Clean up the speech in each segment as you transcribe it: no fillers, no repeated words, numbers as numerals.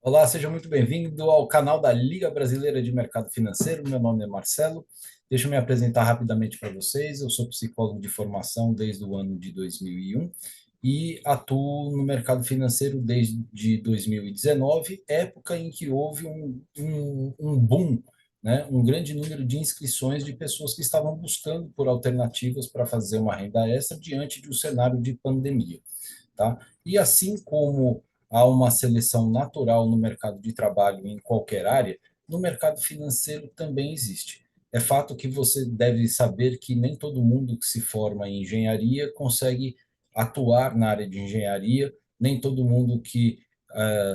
Olá, seja muito bem-vindo ao canal da Liga Brasileira de Mercado Financeiro. Meu nome é Marcelo. Deixa eu me apresentar rapidamente para vocês. Eu sou psicólogo de formação desde o ano de 2001 e atuo no mercado financeiro desde 2019, época em que houve um boom, né? Um grande número de inscrições de pessoas que estavam buscando por alternativas para fazer uma renda extra diante de um cenário de pandemia, tá? E assim como há uma seleção natural no mercado de trabalho em qualquer área, no mercado financeiro também existe. É fato que você deve saber que nem todo mundo que se forma em engenharia consegue atuar na área de engenharia, nem todo mundo que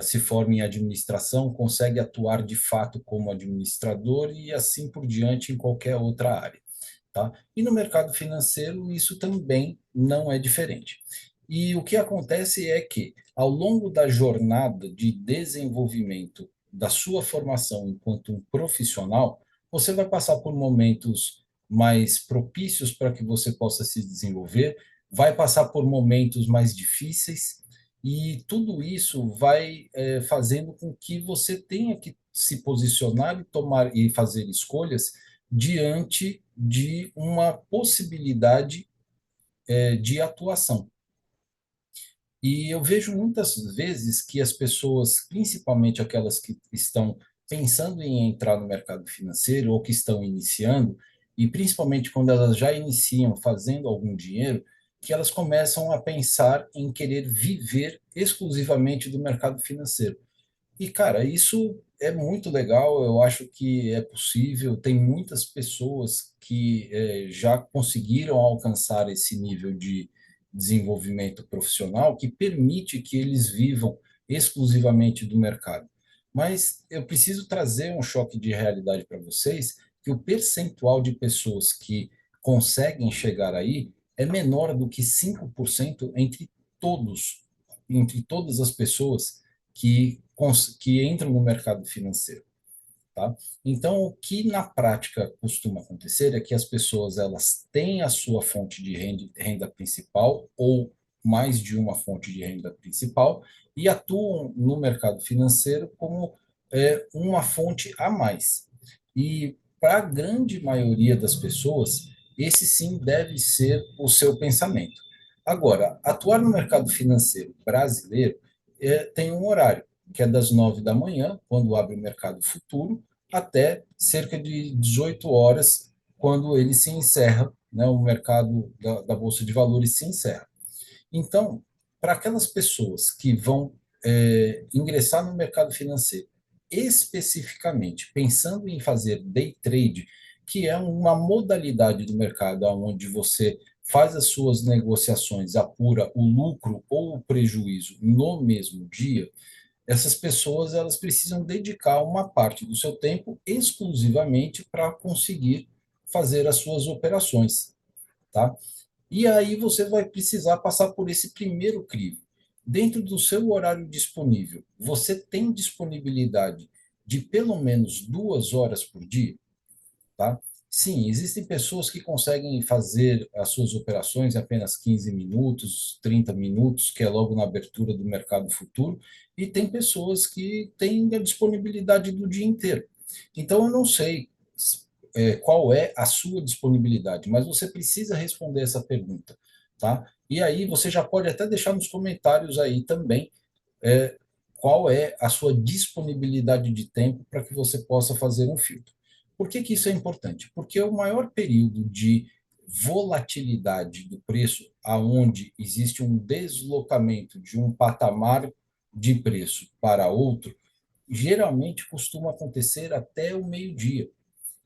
se forma em administração consegue atuar de fato como administrador e assim por diante em qualquer outra área. Tá? E no mercado financeiro, isso também não é diferente. E o que acontece é que, ao longo da jornada de desenvolvimento da sua formação enquanto um profissional, você vai passar por momentos mais propícios para que você possa se desenvolver, vai passar por momentos mais difíceis, e tudo isso vai fazendo com que você tenha que se posicionar e tomar e fazer escolhas diante de uma possibilidade de atuação. E eu vejo muitas vezes que as pessoas, principalmente aquelas que estão pensando em entrar no mercado financeiro ou que estão iniciando, e principalmente quando elas já iniciam fazendo algum dinheiro, que elas começam a pensar em querer viver exclusivamente do mercado financeiro. E, cara, isso é muito legal, eu acho que é possível. Tem muitas pessoas que já conseguiram alcançar esse nível de desenvolvimento profissional que permite que eles vivam exclusivamente do mercado. Mas eu preciso trazer um choque de realidade para vocês, que o percentual de pessoas que conseguem chegar aí é menor do que 5% entre todas as pessoas que entram no mercado financeiro. Tá? Então, o que na prática costuma acontecer é que as pessoas elas têm a sua fonte de renda principal ou mais de uma fonte de renda principal e atuam no mercado financeiro como uma fonte a mais. E para a grande maioria das pessoas, esse sim deve ser o seu pensamento. Agora, atuar no mercado financeiro brasileiro tem um horário, que é das 9 da manhã, quando abre o mercado futuro, até cerca de 18 horas, quando ele se encerra, né, o mercado da Bolsa de Valores se encerra. Então, para aquelas pessoas que vão ingressar no mercado financeiro, especificamente pensando em fazer day trade, que é uma modalidade do mercado onde você faz as suas negociações, apura o lucro ou o prejuízo no mesmo dia, essas pessoas elas precisam dedicar uma parte do seu tempo exclusivamente para conseguir fazer as suas operações, tá? E aí você vai precisar passar por esse primeiro crivo. Dentro do seu horário disponível, você tem disponibilidade de pelo menos 2 horas por dia? Tá? Sim, existem pessoas que conseguem fazer as suas operações em apenas 15 minutos, 30 minutos, que é logo na abertura do mercado futuro, e tem pessoas que têm a disponibilidade do dia inteiro. Então, eu não sei qual é a sua disponibilidade, mas você precisa responder essa pergunta, tá? E aí você já pode até deixar nos comentários aí também é, qual é a sua disponibilidade de tempo para que você possa fazer um filtro. Por que isso é importante? Porque o maior período de volatilidade do preço, aonde existe um deslocamento de um patamar de preço para outro, geralmente costuma acontecer até o meio-dia.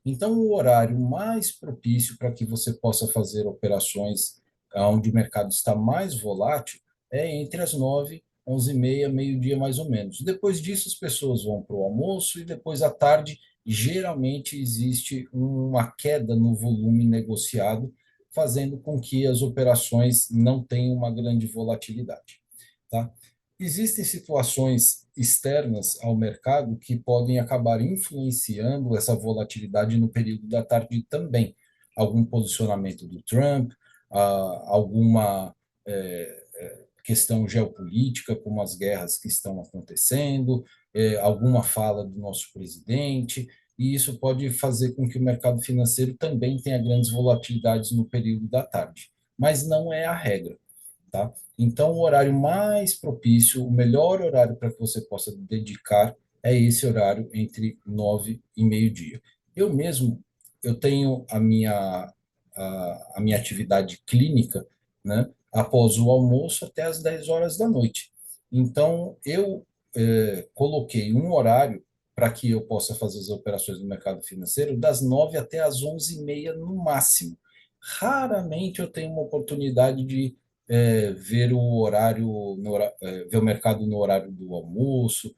Então, o horário mais propício para que você possa fazer operações onde o mercado está mais volátil é entre as 9, 11h30, meio-dia mais ou menos. Depois disso, as pessoas vão para o almoço e depois à tarde, geralmente existe uma queda no volume negociado, fazendo com que as operações não tenham uma grande volatilidade. Tá? Existem situações externas ao mercado que podem acabar influenciando essa volatilidade no período da tarde também. Algum posicionamento do Trump, alguma questão geopolítica, como as guerras que estão acontecendo, alguma fala do nosso presidente, e isso pode fazer com que o mercado financeiro também tenha grandes volatilidades no período da tarde, mas não é a regra, tá? Então, o horário mais propício, o melhor horário para que você possa dedicar é esse horário entre 9 e meio-dia. Eu mesmo, eu tenho a minha atividade clínica, né, após o almoço até as 10 horas da noite. Então, eu coloquei um horário para que eu possa fazer as operações no mercado financeiro das 9 até as 11h30 no máximo. Raramente eu tenho uma oportunidade de ver o horário, ver o mercado no horário do almoço,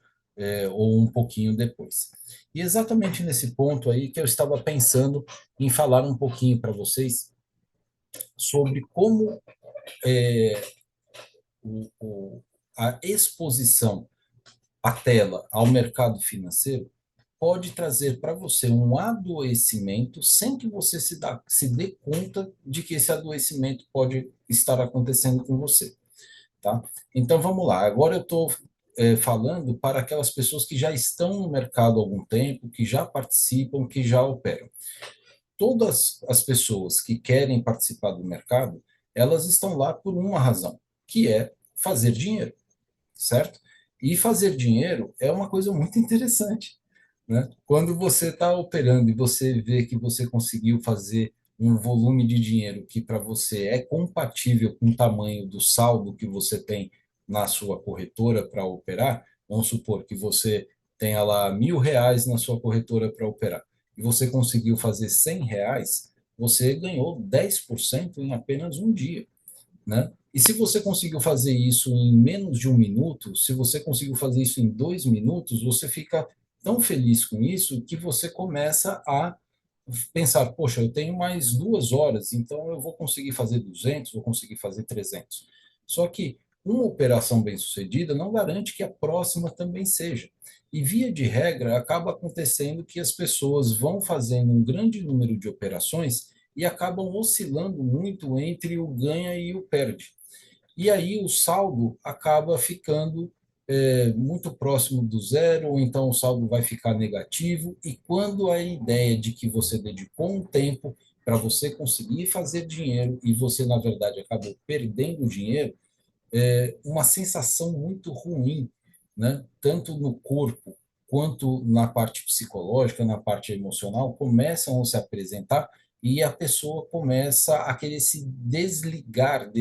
ou um pouquinho depois. E exatamente nesse ponto aí que eu estava pensando em falar um pouquinho para vocês sobre como é, a exposição à tela, ao mercado financeiro, pode trazer para você um adoecimento sem que você se dê conta de que esse adoecimento pode estar acontecendo com você, tá? Então vamos lá. Agora eu estou falando para aquelas pessoas que já estão no mercado há algum tempo, que já participam, que já operam. Todas as pessoas que querem participar do mercado, elas estão lá por uma razão, que é fazer dinheiro, certo? E fazer dinheiro é uma coisa muito interessante, né? Quando você está operando e você vê que você conseguiu fazer um volume de dinheiro que para você é compatível com o tamanho do saldo que você tem na sua corretora para operar, vamos supor que você tenha lá R$ 1.000 na sua corretora para operar, e você conseguiu fazer R$ 100, você ganhou 10% em apenas um dia, né? E se você conseguiu fazer isso em menos de um minuto, se você conseguiu fazer isso em 2 minutos, você fica tão feliz com isso que você começa a pensar, poxa, eu tenho mais 2 horas, então eu vou conseguir fazer 200, vou conseguir fazer 300. Só que uma operação bem-sucedida não garante que a próxima também seja. E, via de regra, acaba acontecendo que as pessoas vão fazendo um grande número de operações e acabam oscilando muito entre o ganha e o perde. E aí o saldo acaba ficando muito próximo do zero, ou então o saldo vai ficar negativo, e quando a ideia de que você dedicou um tempo para você conseguir fazer dinheiro e você, na verdade, acabou perdendo dinheiro, uma sensação muito ruim, né? Tanto no corpo quanto na parte psicológica, na parte emocional, começam a se apresentar e a pessoa começa a querer se desligar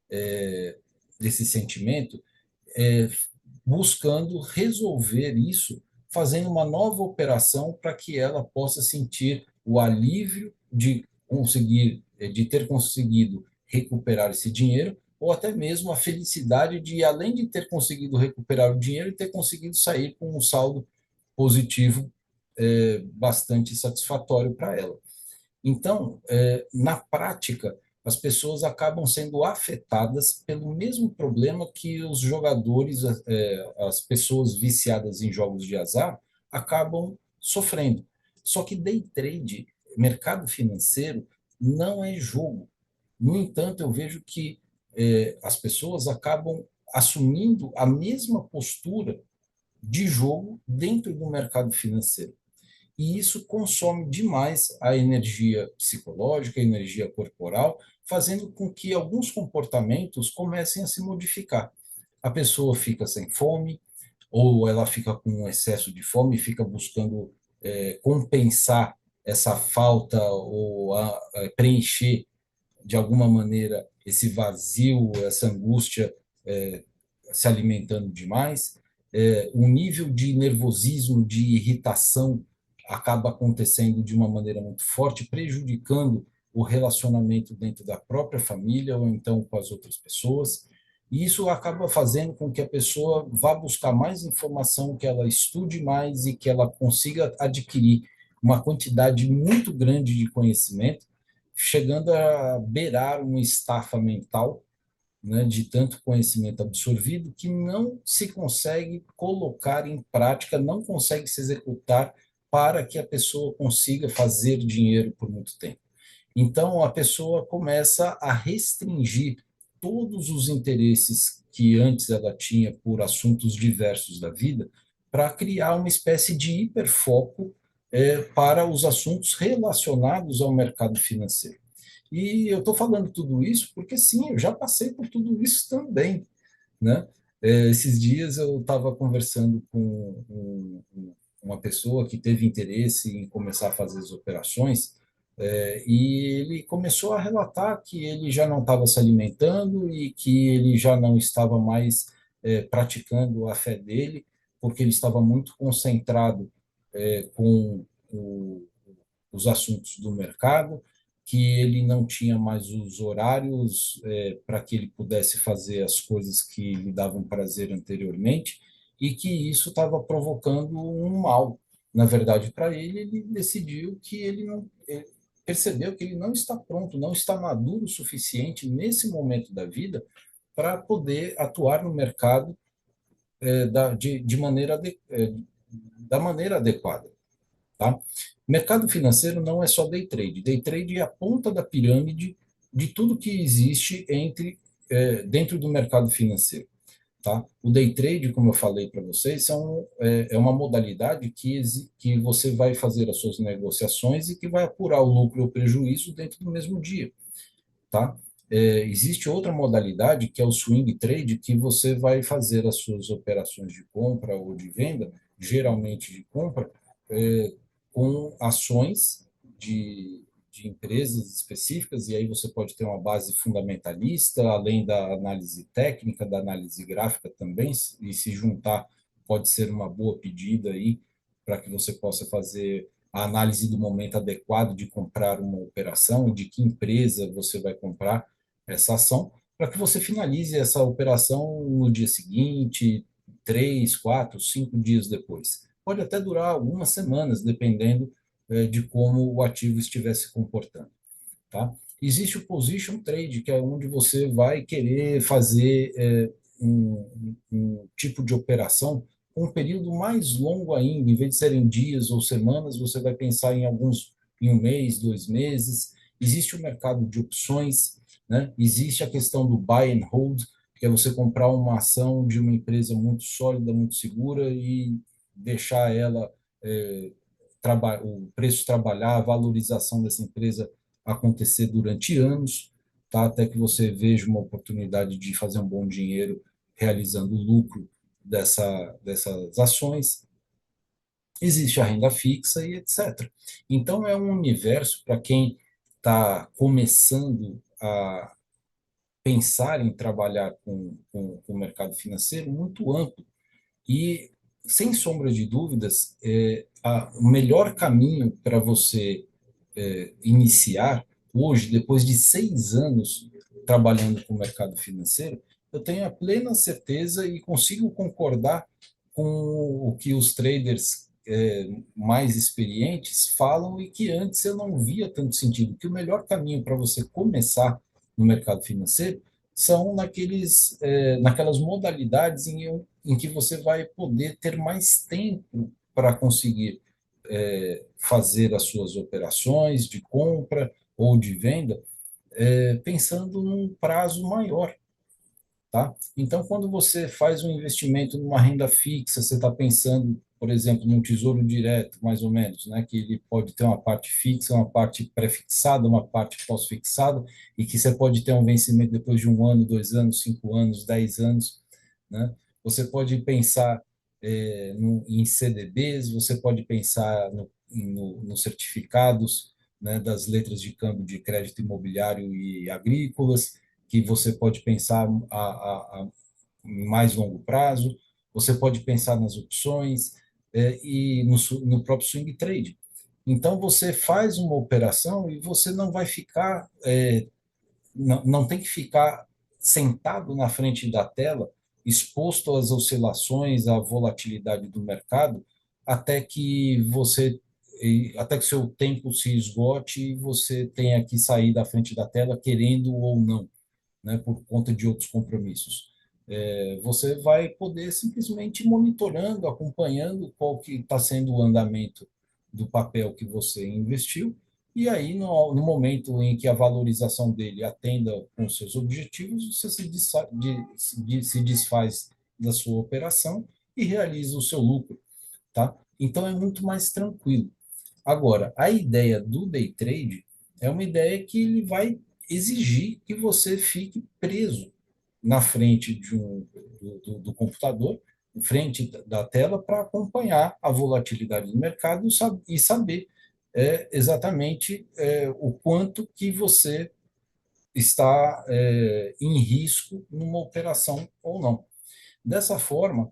é, desse sentimento, é, buscando resolver isso, fazendo uma nova operação para que ela possa sentir o alívio de conseguir, de ter conseguido recuperar esse dinheiro, ou até mesmo a felicidade de, além de ter conseguido recuperar o dinheiro, ter conseguido sair com um saldo positivo bastante satisfatório para ela. Então, na prática, as pessoas acabam sendo afetadas pelo mesmo problema que os jogadores, as pessoas viciadas em jogos de azar, acabam sofrendo. Só que day trade, mercado financeiro, não é jogo. No entanto, eu vejo que as pessoas acabam assumindo a mesma postura de jogo dentro do mercado financeiro. E isso consome demais a energia psicológica, a energia corporal, fazendo com que alguns comportamentos comecem a se modificar. A pessoa fica sem fome, ou ela fica com um excesso de fome e fica buscando compensar essa falta ou preencher de alguma maneira esse vazio, essa angústia, é, se alimentando demais. O nível de nervosismo, de irritação acaba acontecendo de uma maneira muito forte, prejudicando o relacionamento dentro da própria família ou então com as outras pessoas. E isso acaba fazendo com que a pessoa vá buscar mais informação, que ela estude mais e que ela consiga adquirir uma quantidade muito grande de conhecimento, chegando a beirar uma estafa mental, né, de tanto conhecimento absorvido que não se consegue colocar em prática, não consegue se executar para que a pessoa consiga fazer dinheiro por muito tempo. Então, a pessoa começa a restringir todos os interesses que antes ela tinha por assuntos diversos da vida para criar uma espécie de hiperfoco para os assuntos relacionados ao mercado financeiro. E eu estou falando tudo isso porque, sim, eu já passei por tudo isso também, né? Esses dias eu estava conversando com uma pessoa que teve interesse em começar a fazer as operações, e ele começou a relatar que ele já não estava se alimentando e que ele já não estava mais praticando a fé dele, porque ele estava muito concentrado com os assuntos do mercado, que ele não tinha mais os horários para que ele pudesse fazer as coisas que lhe davam prazer anteriormente, e que isso estava provocando um mal. Na verdade, para ele, ele decidiu que ele não. Percebeu que ele não está pronto, não está maduro o suficiente nesse momento da vida para poder atuar no mercado de maneira da maneira adequada. Tá? Mercado financeiro não é só day trade. Day trade é a ponta da pirâmide de tudo que existe dentro do mercado financeiro. Tá? O day trade, como eu falei para vocês, é uma modalidade que você vai fazer as suas negociações e que vai apurar o lucro ou prejuízo dentro do mesmo dia. Tá? Existe outra modalidade, que é o swing trade, que você vai fazer as suas operações de compra ou de venda, geralmente de compra, é, com ações de empresas específicas, e aí você pode ter uma base fundamentalista, além da análise técnica, da análise gráfica também, e se juntar pode ser uma boa pedida aí para que você possa fazer a análise do momento adequado de comprar uma operação, de que empresa você vai comprar essa ação, para que você finalize essa operação no dia seguinte, 3, 4, 5 dias depois. Pode até durar algumas semanas, dependendo de como o ativo estiver se comportando. Tá? Existe o position trade, que é onde você vai querer fazer um tipo de operação com um período mais longo ainda, em vez de serem dias ou semanas, você vai pensar em um mês, 2 meses. Existe o mercado de opções, né? Existe a questão do buy and hold, que é você comprar uma ação de uma empresa muito sólida, muito segura e deixar ela o preço trabalhar, a valorização dessa empresa acontecer durante anos, tá? Até que você veja uma oportunidade de fazer um bom dinheiro realizando o lucro dessas ações. Existe a renda fixa e etc. Então, é um universo para quem está começando a pensar em trabalhar com o mercado financeiro muito amplo. E, sem sombra de dúvidas, o melhor caminho para você iniciar hoje, depois de 6 anos trabalhando com o mercado financeiro, eu tenho a plena certeza e consigo concordar com o que os traders mais experientes falam e que antes eu não via tanto sentido, que o melhor caminho para você começar no mercado financeiro são naquelas modalidades em que você vai poder ter mais tempo para conseguir fazer as suas operações de compra ou de venda, pensando num prazo maior. Tá? Então, quando você faz um investimento numa renda fixa, você está pensando, por exemplo, num tesouro direto, mais ou menos, né? Que ele pode ter uma parte fixa, uma parte pré-fixada, uma parte pós-fixada, e que você pode ter um vencimento depois de 1 ano, 2 anos, 5 anos, 10 anos. Né? Você pode pensar em CDBs, você pode pensar nos certificados, né, das letras de câmbio de crédito imobiliário e agrícolas, que você pode pensar a mais longo prazo, você pode pensar nas opções e no próprio swing trade. Então, você faz uma operação e você não vai ficar, não tem que ficar sentado na frente da tela, exposto às oscilações, à volatilidade do mercado, até que até que seu tempo se esgote e você tenha que sair da frente da tela, querendo ou não, né, por conta de outros compromissos. Você vai poder simplesmente ir monitorando, acompanhando qual que está sendo o andamento do papel que você investiu, e aí, no momento em que a valorização dele atenda com seus objetivos, você se desfaz da sua operação e realiza o seu lucro, tá? Então é muito mais tranquilo. Agora, a ideia do day trade é uma ideia que ele vai exigir que você fique preso na frente do computador, em frente da tela, para acompanhar a volatilidade do mercado e saber exatamente o quanto que você está em risco numa operação ou não. Dessa forma,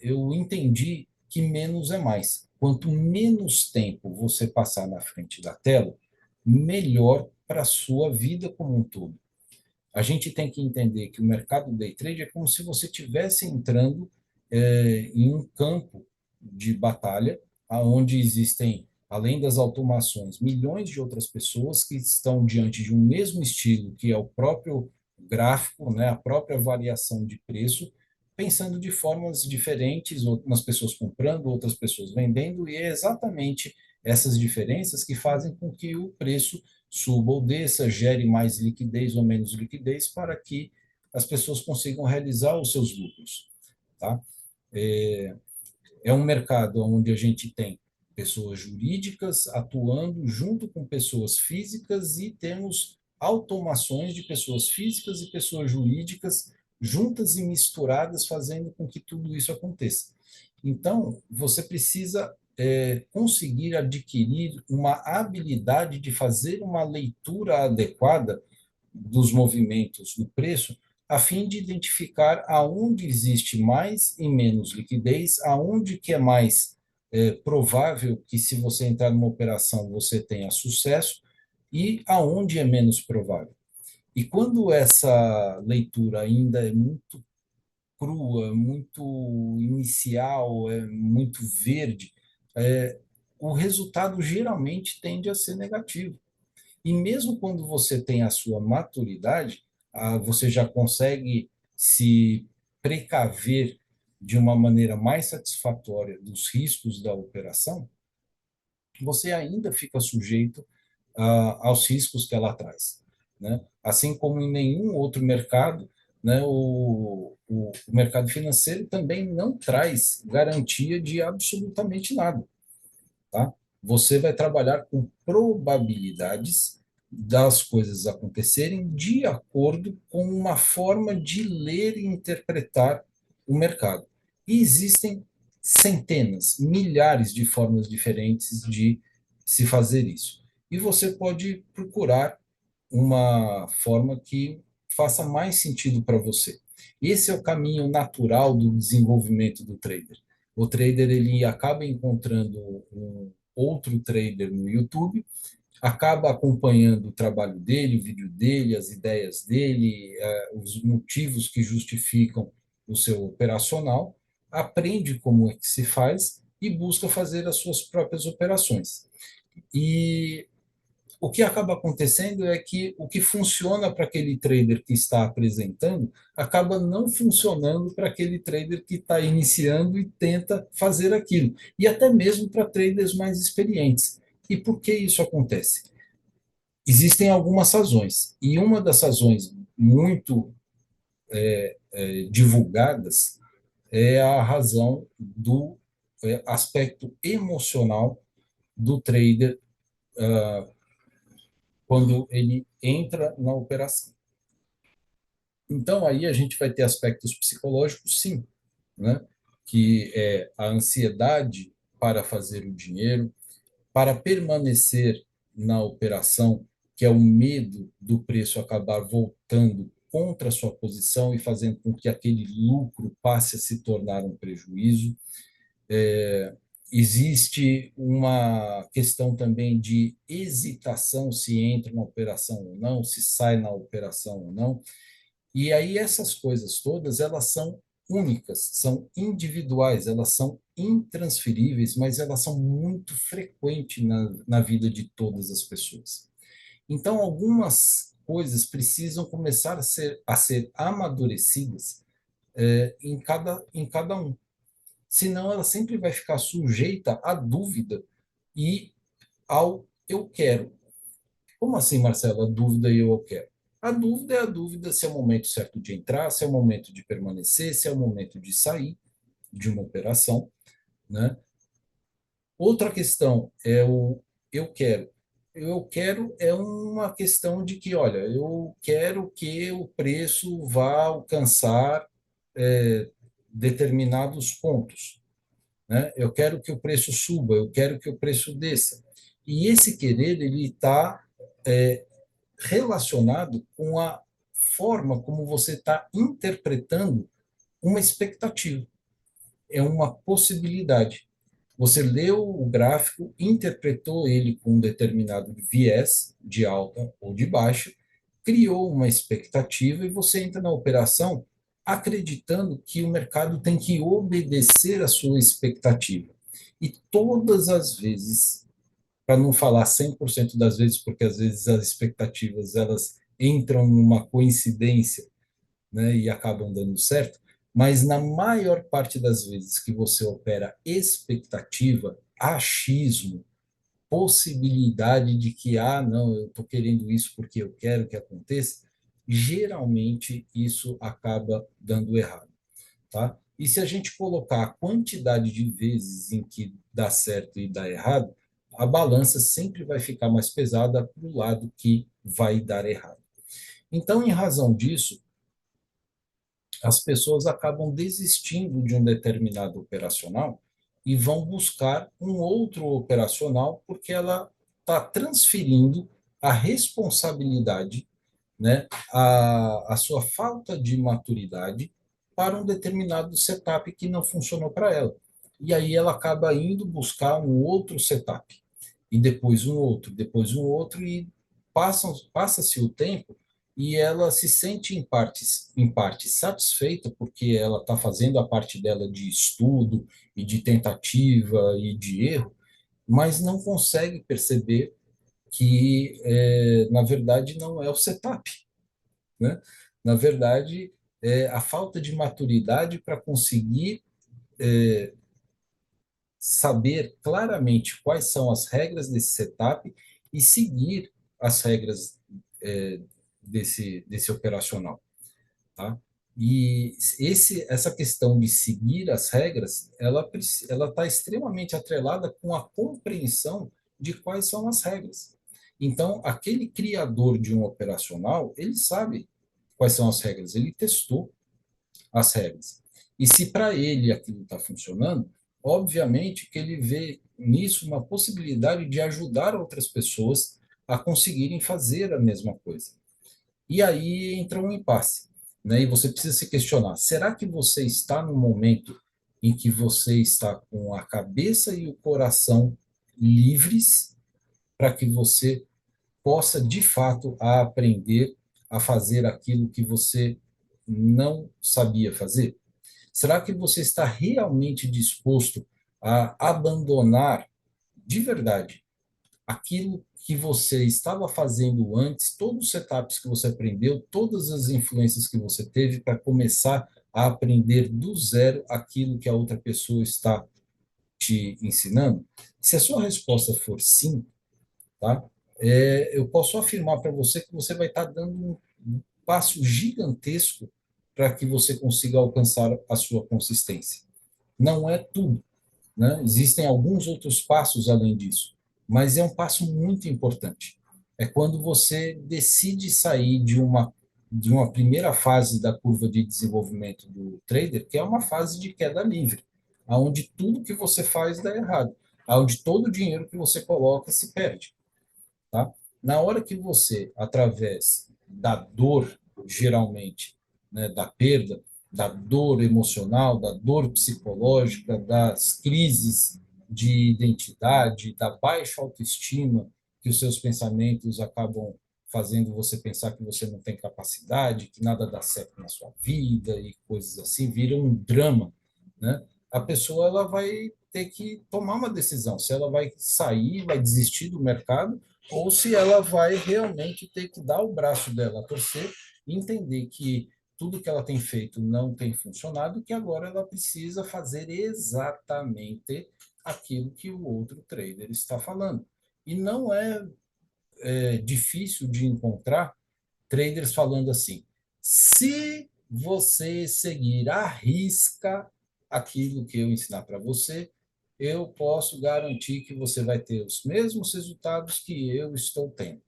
eu entendi que menos é mais. Quanto menos tempo você passar na frente da tela, melhor para a sua vida como um todo. A gente tem que entender que o mercado day trade é como se você estivesse entrando em um campo de batalha, onde existem, além das automações, milhões de outras pessoas que estão diante de um mesmo estilo, que é o próprio gráfico, né, a própria variação de preço, pensando de formas diferentes, umas pessoas comprando, outras pessoas vendendo, e é exatamente essas diferenças que fazem com que o preço suba ou desça, gere mais liquidez ou menos liquidez para que as pessoas consigam realizar os seus lucros. Tá? É, é um mercado onde a gente tem pessoas jurídicas atuando junto com pessoas físicas e temos automações de pessoas físicas e pessoas jurídicas juntas e misturadas, fazendo com que tudo isso aconteça. Então, você precisa conseguir adquirir uma habilidade de fazer uma leitura adequada dos movimentos do preço, a fim de identificar aonde existe mais e menos liquidez, aonde que é mais provável que, se você entrar numa operação, você tenha sucesso, e aonde é menos provável. E quando essa leitura ainda é muito crua, muito inicial, é muito verde, o resultado geralmente tende a ser negativo. E mesmo quando você tem a sua maturidade, você já consegue se precaver de uma maneira mais satisfatória dos riscos da operação, você ainda fica sujeito aos riscos que ela traz, né? Assim como em nenhum outro mercado, né, o mercado financeiro também não traz garantia de absolutamente nada, tá? Você vai trabalhar com probabilidades das coisas acontecerem de acordo com uma forma de ler e interpretar o mercado. E existem centenas, milhares de formas diferentes de se fazer isso. E você pode procurar uma forma que faça mais sentido para você. Esse é o caminho natural do desenvolvimento do trader. O trader ele acaba encontrando um outro trader no YouTube, acaba acompanhando o trabalho dele, o vídeo dele, as ideias dele, os motivos que justificam o seu operacional, aprende como é que se faz e busca fazer as suas próprias operações. E o que acaba acontecendo é que o que funciona para aquele trader que está apresentando acaba não funcionando para aquele trader que está iniciando e tenta fazer aquilo, e até mesmo para traders mais experientes. E por que isso acontece? Existem algumas razões, e uma das razões muito divulgadas é a razão do aspecto emocional do trader quando ele entra na operação. Então, aí a gente vai ter aspectos psicológicos, sim, né? Que é a ansiedade para fazer o dinheiro, para permanecer na operação, que é o medo do preço acabar voltando contra a sua posição e fazendo com que aquele lucro passe a se tornar um prejuízo. Existe uma questão também de hesitação se entra na operação ou não, se sai na operação ou não. E aí essas coisas todas, elas são únicas, são individuais, elas são intransferíveis, mas elas são muito frequentes na vida de todas as pessoas. Então, algumas coisas precisam começar a ser amadurecidas em cada um. Senão, ela sempre vai ficar sujeita à dúvida e ao eu quero. Como assim, Marcelo? A dúvida e eu quero. A dúvida é a dúvida se é o momento certo de entrar, se é o momento de permanecer, se é o momento de sair. de uma operação, né? Outra questão é o eu quero. Eu quero é uma questão de que, olha, eu quero que o preço vá alcançar é, determinados pontos, né? Eu quero que o preço suba, eu quero que o preço desça. E esse querer, ele está relacionado com a forma como você está interpretando uma expectativa. É uma possibilidade. Você leu o gráfico, interpretou ele com um determinado viés de alta ou de baixa, criou uma expectativa e você entra na operação acreditando que o mercado tem que obedecer à sua expectativa. E todas as vezes, para não falar 100% das vezes, porque às vezes as expectativas elas entram numa coincidência, né, e acabam dando certo, mas na maior parte das vezes que você opera expectativa, achismo, possibilidade de que, não, eu estou querendo isso porque eu quero que aconteça, geralmente isso acaba dando errado, tá? E se a gente colocar a quantidade de vezes em que dá certo e dá errado, a balança sempre vai ficar mais pesada para o lado que vai dar errado. Então, em razão disso, as pessoas acabam desistindo de um determinado operacional e vão buscar um outro operacional porque ela está transferindo a responsabilidade, né, a sua falta de maturidade para um determinado setup que não funcionou para ela. E aí ela acaba indo buscar um outro setup, e depois um outro, e passa-se o tempo e ela se sente em parte satisfeita, porque ela está fazendo a parte dela de estudo e de tentativa e de erro, mas não consegue perceber que, na verdade, não é o setup, né? Na verdade, é a falta de maturidade para conseguir saber claramente quais são as regras desse setup e seguir as regras é, desse operacional, tá? E essa questão de seguir as regras, ela está extremamente atrelada com a compreensão de quais são as regras. Então, aquele criador de um operacional, ele sabe quais são as regras, ele testou as regras. E se para ele aquilo está funcionando, obviamente que ele vê nisso uma possibilidade de ajudar outras pessoas a conseguirem fazer a mesma coisa. E aí entra um impasse, né? E você precisa se questionar: será que você está no momento em que você está com a cabeça e o coração livres para que você possa de fato aprender a fazer aquilo que você não sabia fazer? Será que você está realmente disposto a abandonar de verdade aquilo que você estava fazendo antes, todos os setups que você aprendeu, todas as influências que você teve para começar a aprender do zero aquilo que a outra pessoa está te ensinando? Se a sua resposta for sim, tá? Eu posso afirmar para você que você vai estar dando um passo gigantesco para que você consiga alcançar a sua consistência. Não é tudo, né? Existem alguns outros passos além disso, mas é um passo muito importante. É quando você decide sair de uma primeira fase da curva de desenvolvimento do trader, que é uma fase de queda livre, aonde tudo que você faz dá errado, aonde todo o dinheiro que você coloca se perde, tá? Na hora que você, através da dor, geralmente, né, da perda, da dor emocional, da dor psicológica, das crises de identidade, da baixa autoestima, que os seus pensamentos acabam fazendo você pensar que você não tem capacidade, que nada dá certo na sua vida e coisas assim, vira um drama, né? A pessoa ela vai ter que tomar uma decisão, se ela vai sair, vai desistir do mercado, ou se ela vai realmente ter que dar o braço dela a torcer e entender que tudo que ela tem feito não tem funcionado, que agora ela precisa fazer exatamente aquilo que o outro trader está falando. E não é difícil de encontrar traders falando assim: se você seguir à risca aquilo que eu ensinar para você, eu posso garantir que você vai ter os mesmos resultados que eu estou tendo.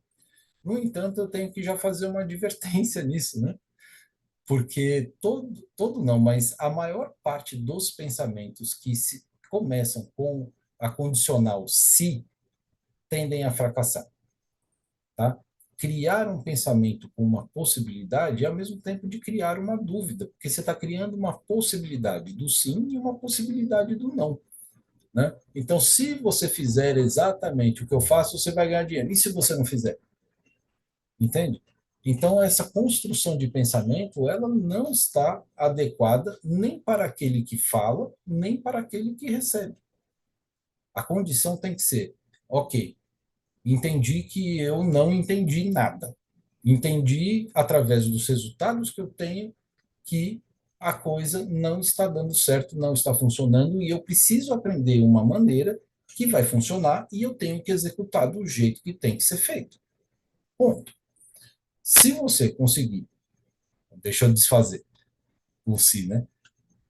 No entanto, eu tenho que já fazer uma advertência nisso, né? Porque todo não, mas a maior parte dos pensamentos que se começam com a condicional se tendem a fracassar, tá? Criar um pensamento com uma possibilidade é ao mesmo tempo de criar uma dúvida, porque você está criando uma possibilidade do sim e uma possibilidade do não, né? Então, se você fizer exatamente o que eu faço, você vai ganhar dinheiro. E se você não fizer? Entende? Então, essa construção de pensamento, ela não está adequada nem para aquele que fala, nem para aquele que recebe. A condição tem que ser, ok, entendi que eu não entendi nada. Entendi, através dos resultados que eu tenho, que a coisa não está dando certo, não está funcionando, e eu preciso aprender uma maneira que vai funcionar e eu tenho que executar do jeito que tem que ser feito. Ponto. Se você conseguir, deixa eu desfazer o si, né?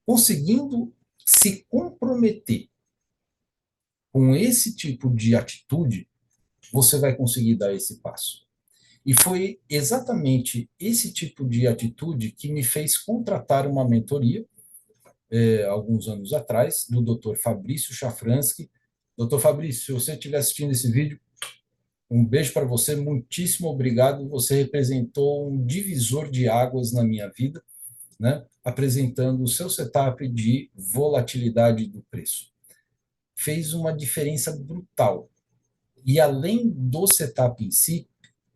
Conseguindo se comprometer com esse tipo de atitude, você vai conseguir dar esse passo. E foi exatamente esse tipo de atitude que me fez contratar uma mentoria, alguns anos atrás, do Dr. Fabrício Chafransky. Dr. Fabrício, se você estiver assistindo esse vídeo, um beijo para você, muitíssimo obrigado. Você representou um divisor de águas na minha vida, né? Apresentando o seu setup de volatilidade do preço. Fez uma diferença brutal. E além do setup em si,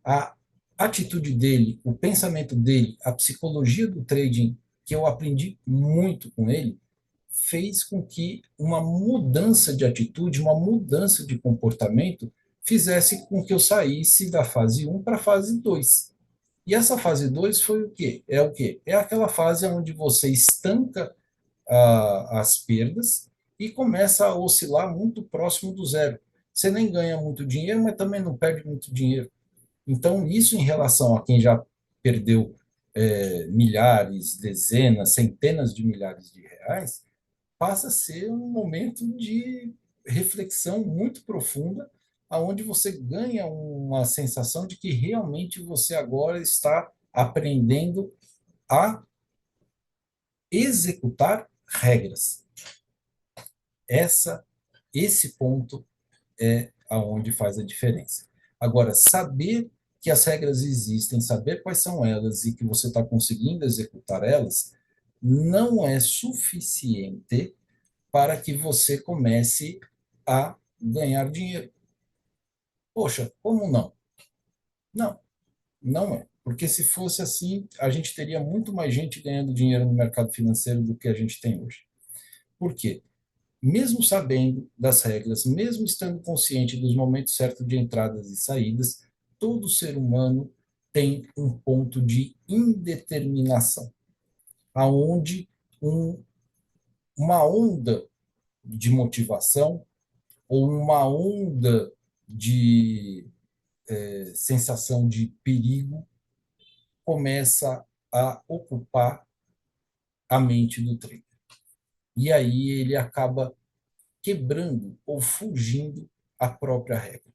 a atitude dele, o pensamento dele, a psicologia do trading, que eu aprendi muito com ele, fez com que uma mudança de atitude, uma mudança de comportamento, fizesse com que eu saísse da fase um para a fase 2. E essa fase 2 foi o quê? É o quê? É aquela fase onde você estanca as perdas e começa a oscilar muito próximo do zero. Você nem ganha muito dinheiro, mas também não perde muito dinheiro. Então, isso em relação a quem já perdeu milhares, dezenas, centenas de milhares de reais, passa a ser um momento de reflexão muito profunda, aonde você ganha uma sensação de que realmente você agora está aprendendo a executar regras. Essa, esse ponto é aonde faz a diferença. Agora, saber que as regras existem, saber quais são elas e que você está conseguindo executar elas, não é suficiente para que você comece a ganhar dinheiro. Poxa, como não? Não, não é. Porque se fosse assim, a gente teria muito mais gente ganhando dinheiro no mercado financeiro do que a gente tem hoje. Por quê? Mesmo sabendo das regras, mesmo estando consciente dos momentos certos de entradas e saídas, todo ser humano tem um ponto de indeterminação, aonde um, uma onda de motivação ou uma onda de sensação de perigo começa a ocupar a mente do trader. E aí ele acaba quebrando ou fugindo a própria regra.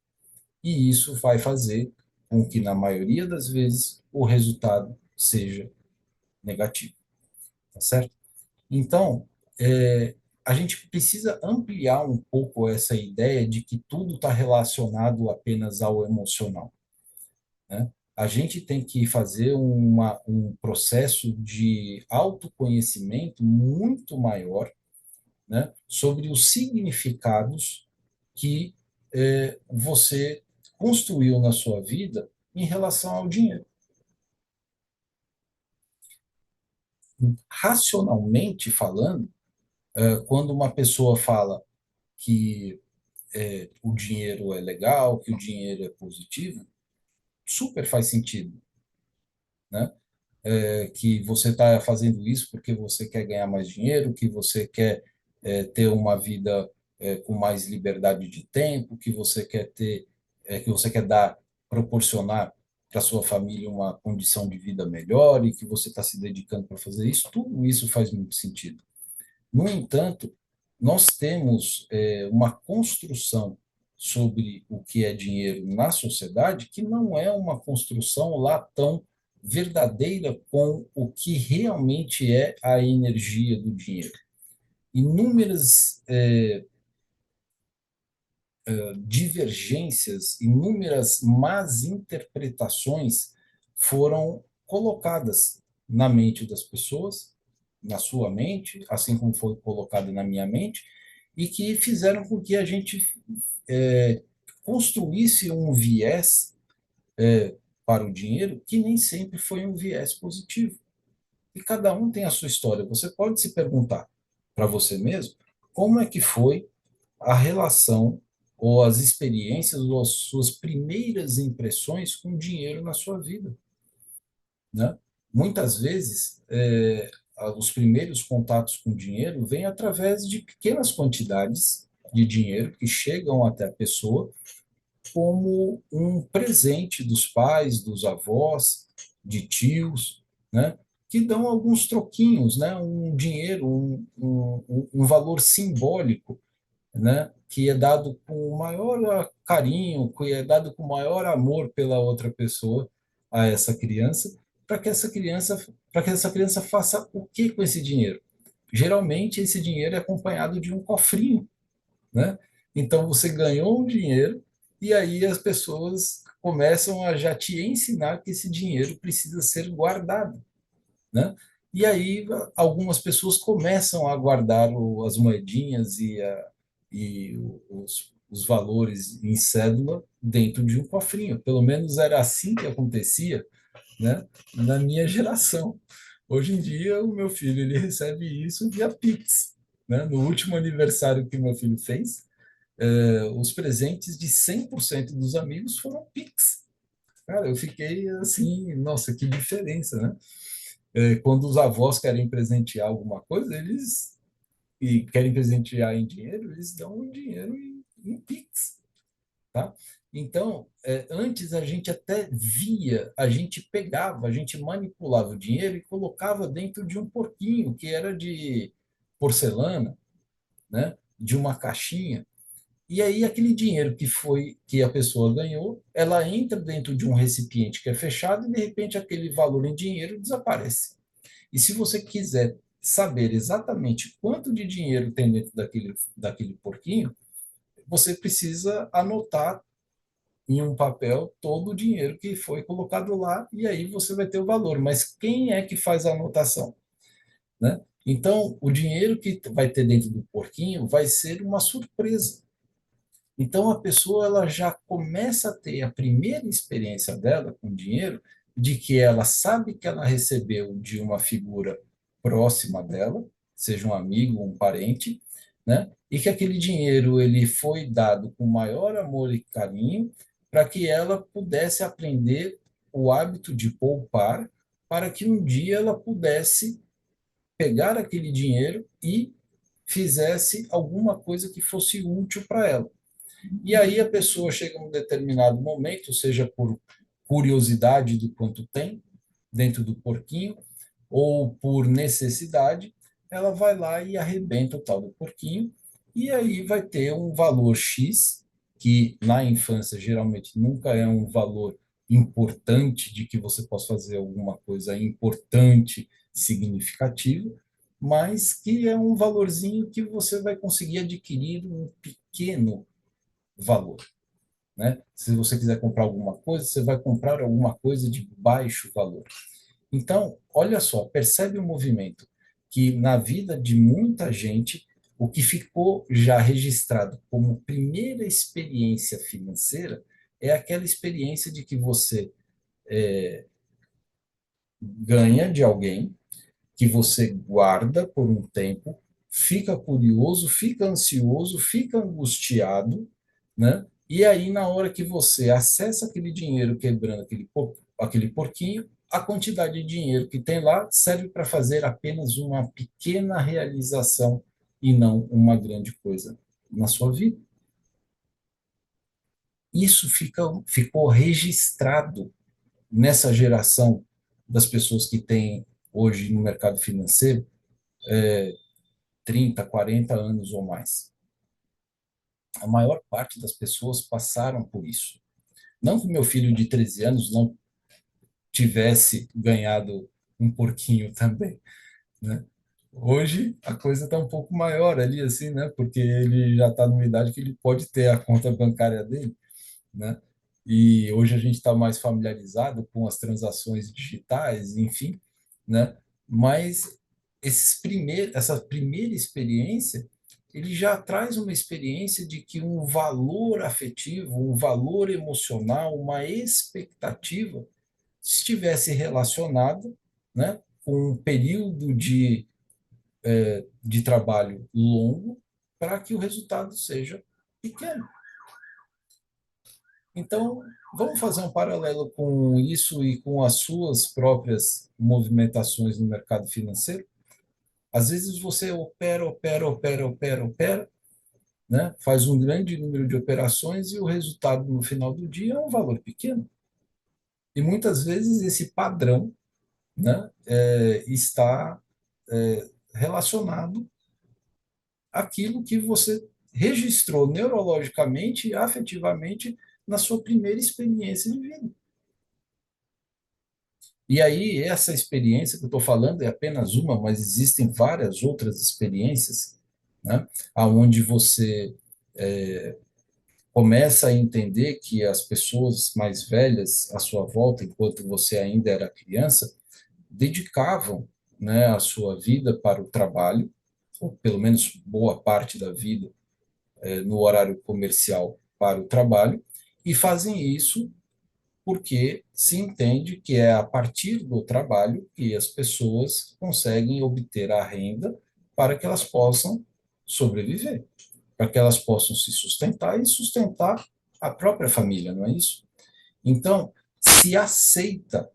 E isso vai fazer com que, na maioria das vezes, o resultado seja negativo. Tá certo? Então, a gente precisa ampliar um pouco essa ideia de que tudo está relacionado apenas ao emocional, né? A gente tem que fazer um processo de autoconhecimento muito maior, né, sobre os significados que você construiu na sua vida em relação ao dinheiro. Racionalmente falando, quando uma pessoa fala que o dinheiro é legal, que o dinheiro é positivo, super faz sentido, né? Que você está fazendo isso porque você quer ganhar mais dinheiro, que você quer ter uma vida com mais liberdade de tempo, que você quer ter, que você quer dar, proporcionar para sua família uma condição de vida melhor e que você está se dedicando para fazer isso, tudo isso faz muito sentido. No entanto, nós temos uma construção sobre o que é dinheiro na sociedade que não é uma construção lá tão verdadeira com o que realmente é a energia do dinheiro. Inúmeras divergências, inúmeras más interpretações foram colocadas na mente das pessoas, na sua mente, assim como foi colocado na minha mente, e que fizeram com que a gente é, construísse um viés para o dinheiro que nem sempre foi um viés positivo. E cada um tem a sua história. Você pode se perguntar para você mesmo como é que foi a relação ou as experiências ou as suas primeiras impressões com dinheiro na sua vida, né? Muitas vezes, os primeiros contatos com dinheiro vêm através de pequenas quantidades de dinheiro que chegam até a pessoa como um presente dos pais, dos avós, de tios, né? Que dão alguns troquinhos, né? Um dinheiro, um valor simbólico, né, que é dado com o maior carinho, que é dado com o maior amor pela outra pessoa a essa criança, para que essa criança faça o que com esse dinheiro? Geralmente esse dinheiro é acompanhado de um cofrinho, né? Então você ganhou um dinheiro e aí as pessoas começam a já te ensinar que esse dinheiro precisa ser guardado, né? E aí algumas pessoas começam a guardar as moedinhas e os valores em cédula dentro de um cofrinho. Pelo menos era assim que acontecia, né, na minha geração. Hoje em dia, o meu filho ele recebe isso via Pix. Né? No último aniversário que meu filho fez, os presentes de 100% dos amigos foram Pix. Cara, eu fiquei assim, nossa, que diferença, né? Quando os avós querem presentear alguma coisa, eles e querem presentear em dinheiro, eles dão o dinheiro em Pix, tá? Então, antes a gente até via, a gente pegava, a gente manipulava o dinheiro e colocava dentro de um porquinho que era de porcelana, né? De uma caixinha. E aí aquele dinheiro que a pessoa ganhou, ela entra dentro de um recipiente que é fechado e de repente aquele valor em dinheiro desaparece. E se você quiser saber exatamente quanto de dinheiro tem dentro daquele porquinho, você precisa anotar em um papel todo o dinheiro que foi colocado lá e aí você vai ter o valor. Mas quem é que faz a anotação, né? Então, o dinheiro que vai ter dentro do porquinho vai ser uma surpresa. Então a pessoa ela já começa a ter a primeira experiência dela com dinheiro de que ela sabe que ela recebeu de uma figura próxima dela, seja um amigo, um parente, né? E que aquele dinheiro ele foi dado com maior amor e carinho para que ela pudesse aprender o hábito de poupar para que um dia ela pudesse pegar aquele dinheiro e fizesse alguma coisa que fosse útil para ela. E aí a pessoa chega num determinado momento, seja por curiosidade do quanto tem dentro do porquinho, ou por necessidade, ela vai lá e arrebenta o tal do porquinho, e aí vai ter um valor X, que na infância geralmente nunca é um valor importante de que você possa fazer alguma coisa importante, significativa, mas que é um valorzinho que você vai conseguir adquirir um pequeno valor, né? Se você quiser comprar alguma coisa, você vai comprar alguma coisa de baixo valor. Então, olha só, percebe o movimento que na vida de muita gente, o que ficou já registrado como primeira experiência financeira é aquela experiência de que você ganha de alguém, que você guarda por um tempo, fica curioso, fica ansioso, fica angustiado, né? E aí, na hora que você acessa aquele dinheiro quebrando aquele porquinho, a quantidade de dinheiro que tem lá serve para fazer apenas uma pequena realização e não uma grande coisa na sua vida. Isso ficou registrado nessa geração das pessoas que têm hoje no mercado financeiro 30, 40 anos ou mais. A maior parte das pessoas passaram por isso. Não que meu filho de 13 anos não tivesse ganhado um porquinho também, né? Hoje a coisa está um pouco maior ali, assim, né? Porque ele já está numa idade que ele pode ter a conta bancária dele, né? E hoje a gente está mais familiarizado com as transações digitais, enfim, né? Mas essa primeira experiência, ele já traz uma experiência de que um valor afetivo, um valor emocional, uma expectativa estivesse relacionado, né, com um período de trabalho longo para que o resultado seja pequeno. Então, vamos fazer um paralelo com isso e com as suas próprias movimentações no mercado financeiro. Às vezes você opera, né? Faz um grande número de operações e o resultado no final do dia é um valor pequeno. E muitas vezes esse padrão, né, está relacionado àquilo que você registrou neurologicamente e afetivamente na sua primeira experiência de vida. E aí, essa experiência que eu estou falando é apenas uma, mas existem várias outras experiências, né, onde você começa a entender que as pessoas mais velhas à sua volta, enquanto você ainda era criança, dedicavam, né, a sua vida para o trabalho, ou pelo menos boa parte da vida, no horário comercial para o trabalho, e fazem isso porque se entende que é a partir do trabalho que as pessoas conseguem obter a renda para que elas possam sobreviver, para que elas possam se sustentar e sustentar a própria família, não é isso? Então, se aceita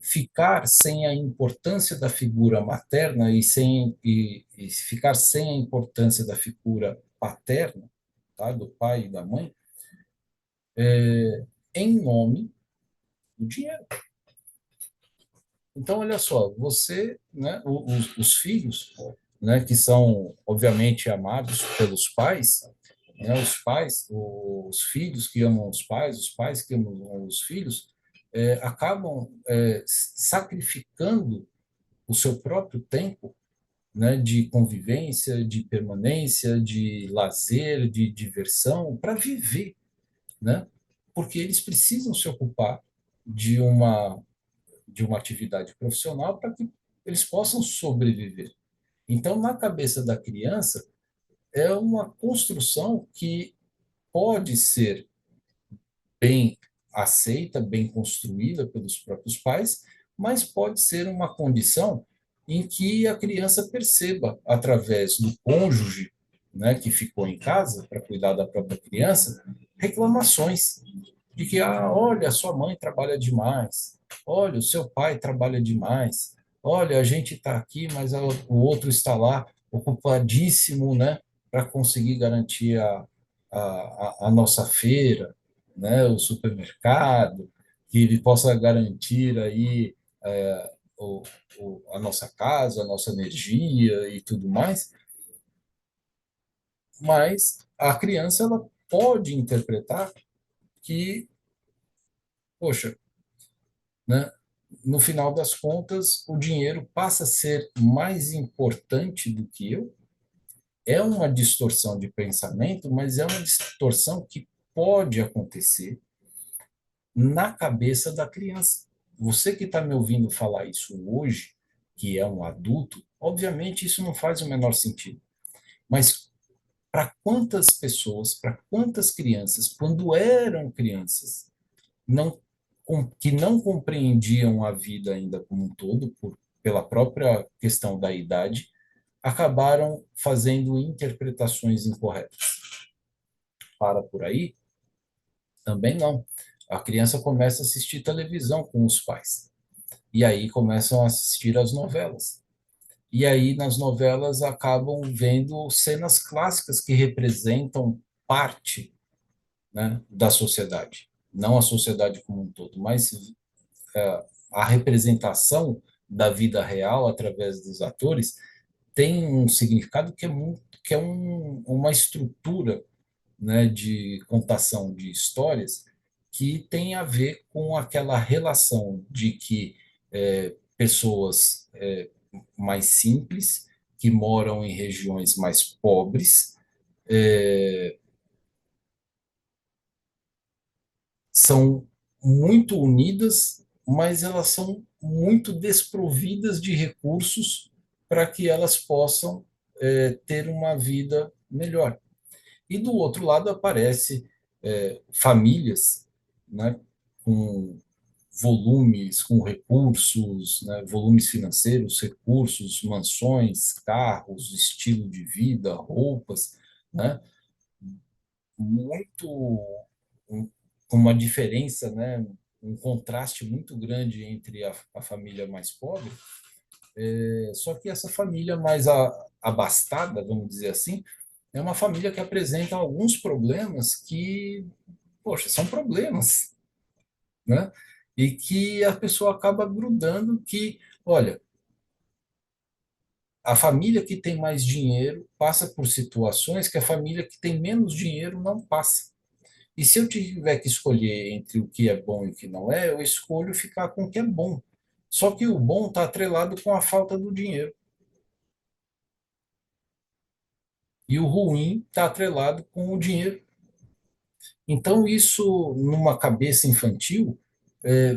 ficar sem a importância da figura materna e ficar sem a importância da figura paterna, tá, do pai e da mãe, em nome do dinheiro. Então, olha só, você, né, os filhos, né, que são obviamente amados pelos pais, né, os filhos que amam os pais que amam os filhos, acabam sacrificando o seu próprio tempo, né, de convivência, de permanência, de lazer, de diversão, para viver, né? Porque eles precisam se ocupar de uma atividade profissional para que eles possam sobreviver. Então, na cabeça da criança, é uma construção que pode ser bem aceita, bem construída pelos próprios pais, mas pode ser uma condição em que a criança perceba, através do cônjuge, né, que ficou em casa para cuidar da própria criança, reclamações de que, olha, sua mãe trabalha demais, olha, o seu pai trabalha demais, olha, a gente está aqui, mas o outro está lá ocupadíssimo, né, para conseguir garantir a nossa feira, né, o supermercado, que ele possa garantir aí o, a nossa casa, a nossa energia e tudo mais, mas a criança ela pode interpretar que, poxa, né, no final das contas, o dinheiro passa a ser mais importante do que eu. É uma distorção de pensamento, mas é uma distorção que pode acontecer na cabeça da criança. Você que está me ouvindo falar isso hoje, que é um adulto, obviamente isso não faz o menor sentido. Mas para quantas pessoas, para quantas crianças, quando eram crianças, não, que não compreendiam a vida ainda como um todo, pela própria questão da idade, acabaram fazendo interpretações incorretas? Para por aí? Também não. A criança começa a assistir televisão com os pais. E aí começam a assistir as novelas. E aí, nas novelas, acabam vendo cenas clássicas que representam parte, né, da sociedade. Não a sociedade como um todo, mas a representação da vida real através dos atores tem um significado que é uma estrutura, né, de contação de histórias que tem a ver com aquela relação de que pessoas mais simples, que moram em regiões mais pobres, é, são muito unidas, mas elas são muito desprovidas de recursos para que elas possam ter uma vida melhor. E do outro lado aparece famílias, né, com volumes, com recursos, né, volumes financeiros, recursos, mansões, carros, estilo de vida, roupas, né, muito um, com uma diferença, né, um contraste muito grande entre a família mais pobre. Só que essa família mais abastada, vamos dizer assim, é uma família que apresenta alguns problemas que, poxa, são problemas, né? E que a pessoa acaba grudando que, olha, a família que tem mais dinheiro passa por situações que a família que tem menos dinheiro não passa. E se eu tiver que escolher entre o que é bom e o que não é, eu escolho ficar com o que é bom. Só que o bom está atrelado com a falta do dinheiro. E o ruim está atrelado com o dinheiro. Então, isso, numa cabeça infantil,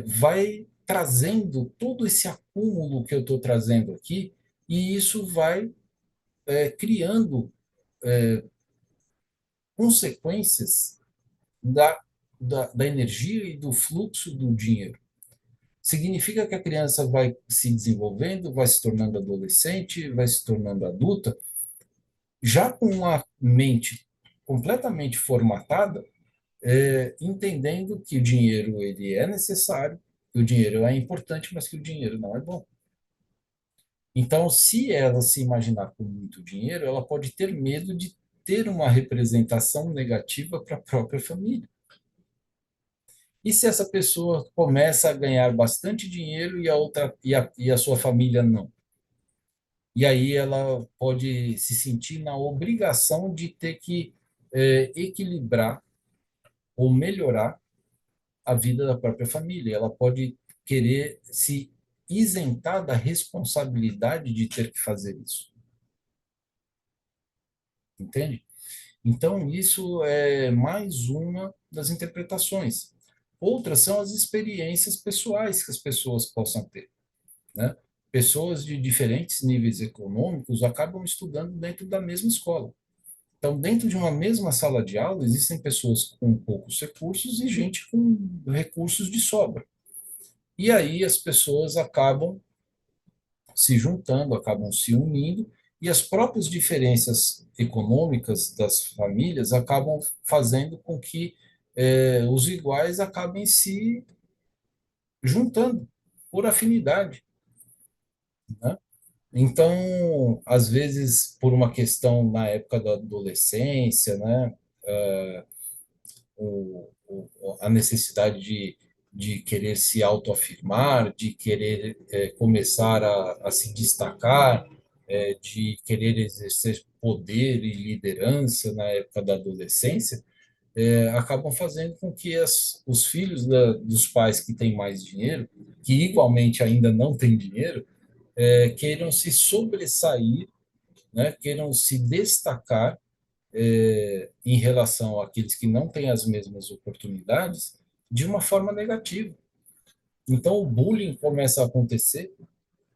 vai trazendo todo esse acúmulo que eu estou trazendo aqui, e isso vai criando consequências da energia e do fluxo do dinheiro. Significa que a criança vai se desenvolvendo, vai se tornando adolescente, vai se tornando adulta, já com uma mente completamente formatada, entendendo que o dinheiro ele é necessário, que o dinheiro é importante, mas que o dinheiro não é bom. Então, se ela se imaginar com muito dinheiro, ela pode ter medo de ter uma representação negativa para a própria família. E se essa pessoa começa a ganhar bastante dinheiro e a outra e a sua família não? E aí ela pode se sentir na obrigação de ter que equilibrar ou melhorar a vida da própria família. Ela pode querer se isentar da responsabilidade de ter que fazer isso, entende? Então, isso é mais uma das interpretações. Outras são as experiências pessoais que as pessoas possam ter, né? Pessoas de diferentes níveis econômicos acabam estudando dentro da mesma escola. Então, dentro de uma mesma sala de aula, existem pessoas com poucos recursos e gente com recursos de sobra. E aí as pessoas acabam se juntando, acabam se unindo, e as próprias diferenças econômicas das famílias acabam fazendo com que os iguais acabem se juntando por afinidade, né? Então, às vezes, por uma questão na época da adolescência, né, a necessidade de querer se autoafirmar, de querer começar a se destacar, de querer exercer poder e liderança na época da adolescência, acabam fazendo com que os filhos dos pais que têm mais dinheiro, que igualmente ainda não têm dinheiro, queiram se sobressair, né, queiram se destacar em relação àqueles que não têm as mesmas oportunidades de uma forma negativa. Então, o bullying começa a acontecer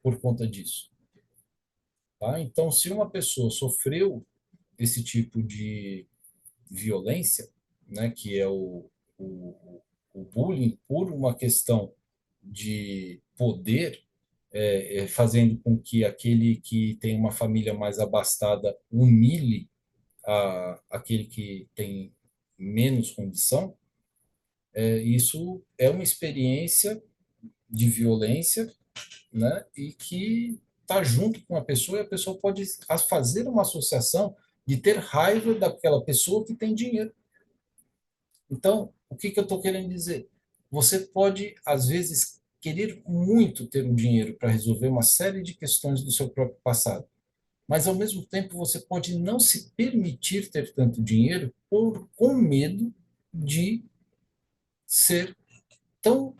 por conta disso. Tá? Então, se uma pessoa sofreu esse tipo de violência, né, que é o bullying, por uma questão de poder, fazendo com que aquele que tem uma família mais abastada humilhe aquele que tem menos condição, isso é uma experiência de violência, né? E que está junto com a pessoa e a pessoa pode fazer uma associação de ter raiva daquela pessoa que tem dinheiro. Então, o que eu estou querendo dizer? Você pode, às vezes, querer muito ter o dinheiro para resolver uma série de questões do seu próprio passado, mas ao mesmo tempo você pode não se permitir ter tanto dinheiro com medo de ser tão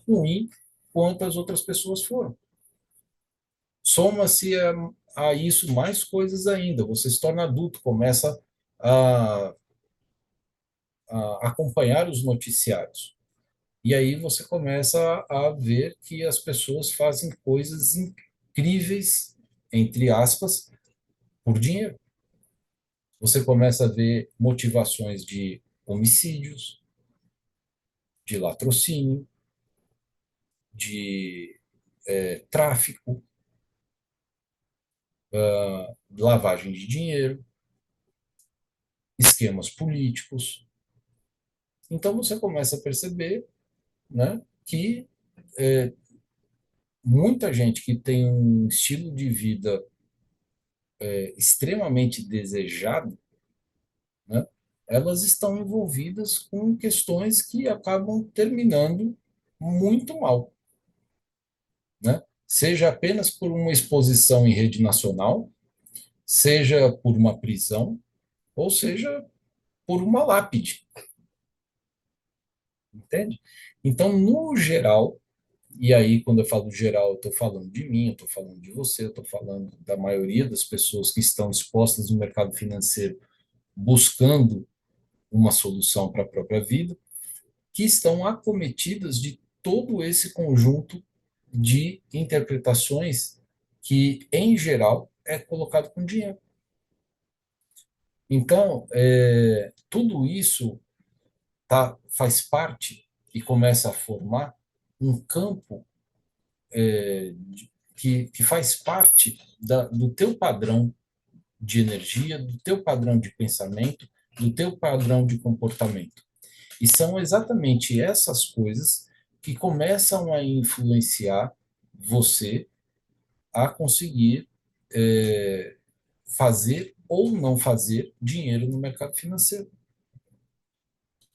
ruim quanto as outras pessoas foram. Soma-se a isso mais coisas ainda. Você se torna adulto, começa a, a acompanhar os noticiários. E aí você começa a ver que as pessoas fazem coisas incríveis, entre aspas, por dinheiro. Você começa a ver motivações de homicídios, de latrocínio, de tráfico, lavagem de dinheiro, esquemas políticos. Então você começa a perceber, né, que muita gente que tem um estilo de vida extremamente desejado, né, elas estão envolvidas com questões que acabam terminando muito mal, né? Seja apenas por uma exposição em rede nacional, seja por uma prisão, ou seja por uma lápide, entende? Então, no geral, e aí quando eu falo geral, eu estou falando de mim, eu estou falando de você, eu estou falando da maioria das pessoas que estão expostas no mercado financeiro buscando uma solução para a própria vida, que estão acometidas de todo esse conjunto de interpretações que, em geral, é colocado com dinheiro. Então, tudo isso faz parte e começa a formar um campo que faz parte do teu padrão de energia, do teu padrão de pensamento, do teu padrão de comportamento. E são exatamente essas coisas que começam a influenciar você a conseguir fazer ou não fazer dinheiro no mercado financeiro.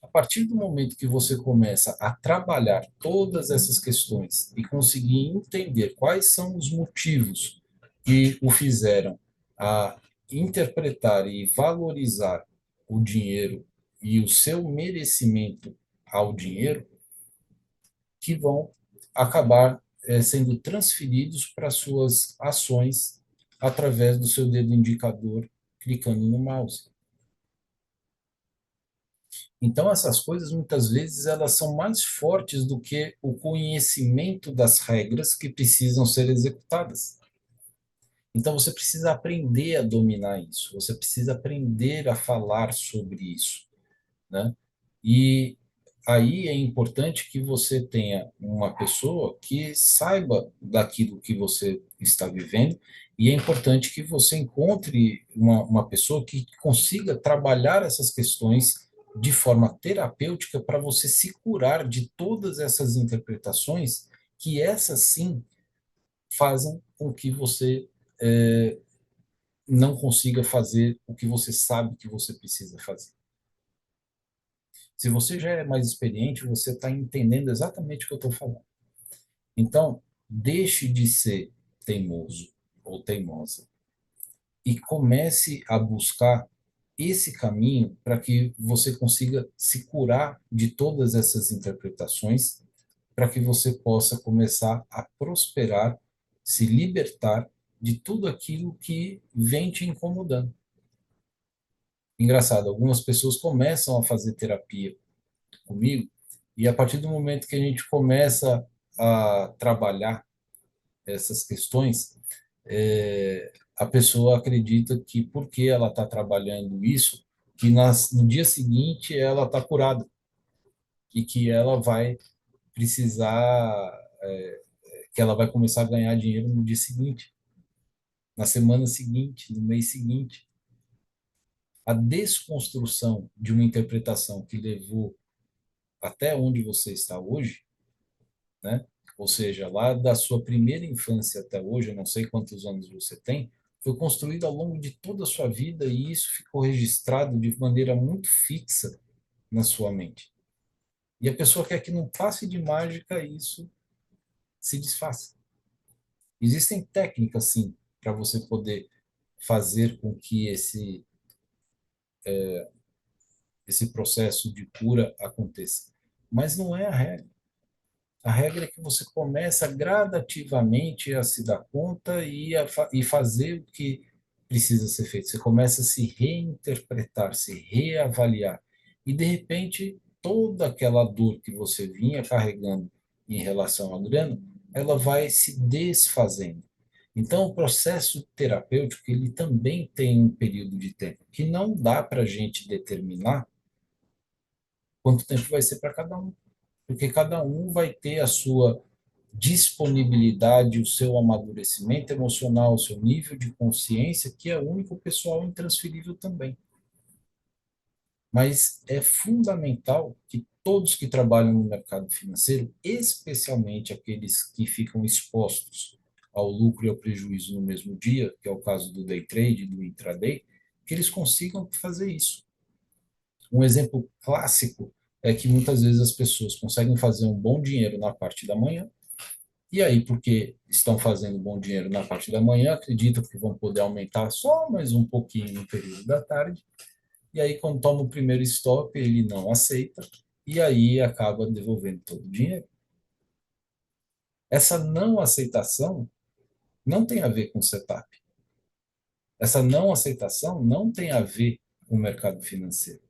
A partir do momento que você começa a trabalhar todas essas questões e conseguir entender quais são os motivos que o fizeram a interpretar e valorizar o dinheiro e o seu merecimento ao dinheiro, que vão acabar sendo transferidos para suas ações através do seu dedo indicador clicando no mouse. Então, essas coisas, muitas vezes, elas são mais fortes do que o conhecimento das regras que precisam ser executadas. Então, você precisa aprender a dominar isso, você precisa aprender a falar sobre isso, né? E aí é importante que você tenha uma pessoa que saiba daquilo que você está vivendo, e é importante que você encontre uma pessoa que consiga trabalhar essas questões de forma terapêutica para você se curar de todas essas interpretações, que essas sim fazem com que você não consiga fazer o que você sabe que você precisa fazer. Se você já é mais experiente, você está entendendo exatamente o que eu estou falando. Então, deixe de ser teimoso ou teimosa e comece a buscar esse caminho para que você consiga se curar de todas essas interpretações, para que você possa começar a prosperar, se libertar de tudo aquilo que vem te incomodando. Engraçado, algumas pessoas começam a fazer terapia comigo, e a partir do momento que a gente começa a trabalhar essas questões, a pessoa acredita que porque ela está trabalhando isso, que no dia seguinte ela está curada e que ela vai precisar, que ela vai começar a ganhar dinheiro no dia seguinte, na semana seguinte, no mês seguinte. A desconstrução de uma interpretação que levou até onde você está hoje, né? Ou seja, lá da sua primeira infância até hoje, eu não sei quantos anos você tem, foi construído ao longo de toda a sua vida e isso ficou registrado de maneira muito fixa na sua mente. E a pessoa quer que num passe de mágica isso se desfaça. Existem técnicas, sim, para você poder fazer com que esse processo de cura aconteça. Mas não é a regra. A regra é que você começa gradativamente a se dar conta e fazer o que precisa ser feito. Você começa a se reinterpretar, se reavaliar. E, de repente, toda aquela dor que você vinha carregando em relação à grana, ela vai se desfazendo. Então, o processo terapêutico, ele também tem um período de tempo que não dá para a gente determinar quanto tempo vai ser para cada um, porque cada um vai ter a sua disponibilidade, o seu amadurecimento emocional, o seu nível de consciência, que é único, pessoal, intransferível também. Mas é fundamental que todos que trabalham no mercado financeiro, especialmente aqueles que ficam expostos ao lucro e ao prejuízo no mesmo dia, que é o caso do day trade, do intraday, que eles consigam fazer isso. Um exemplo clássico é que muitas vezes as pessoas conseguem fazer um bom dinheiro na parte da manhã, e aí, porque estão fazendo bom dinheiro na parte da manhã, acreditam que vão poder aumentar só mais um pouquinho no período da tarde, e aí, quando toma o primeiro stop, ele não aceita, e aí acaba devolvendo todo o dinheiro. Essa não aceitação não tem a ver com setup. Essa não aceitação não tem a ver com o mercado financeiro.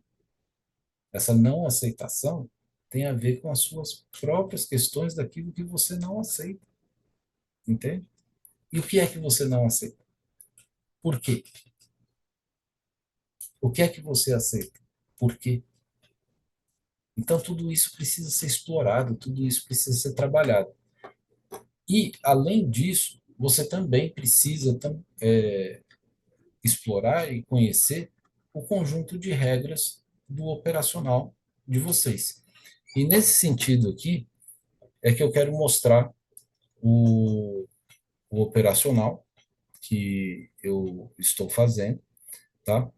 Essa não aceitação tem a ver com as suas próprias questões daquilo que você não aceita, entende? E o que é que você não aceita? Por quê? O que é que você aceita? Por quê? Então, tudo isso precisa ser explorado, tudo isso precisa ser trabalhado. E, além disso, você também precisa explorar e conhecer o conjunto de regras do operacional de vocês. E, nesse sentido aqui, é que eu quero mostrar o operacional que eu estou fazendo, tá?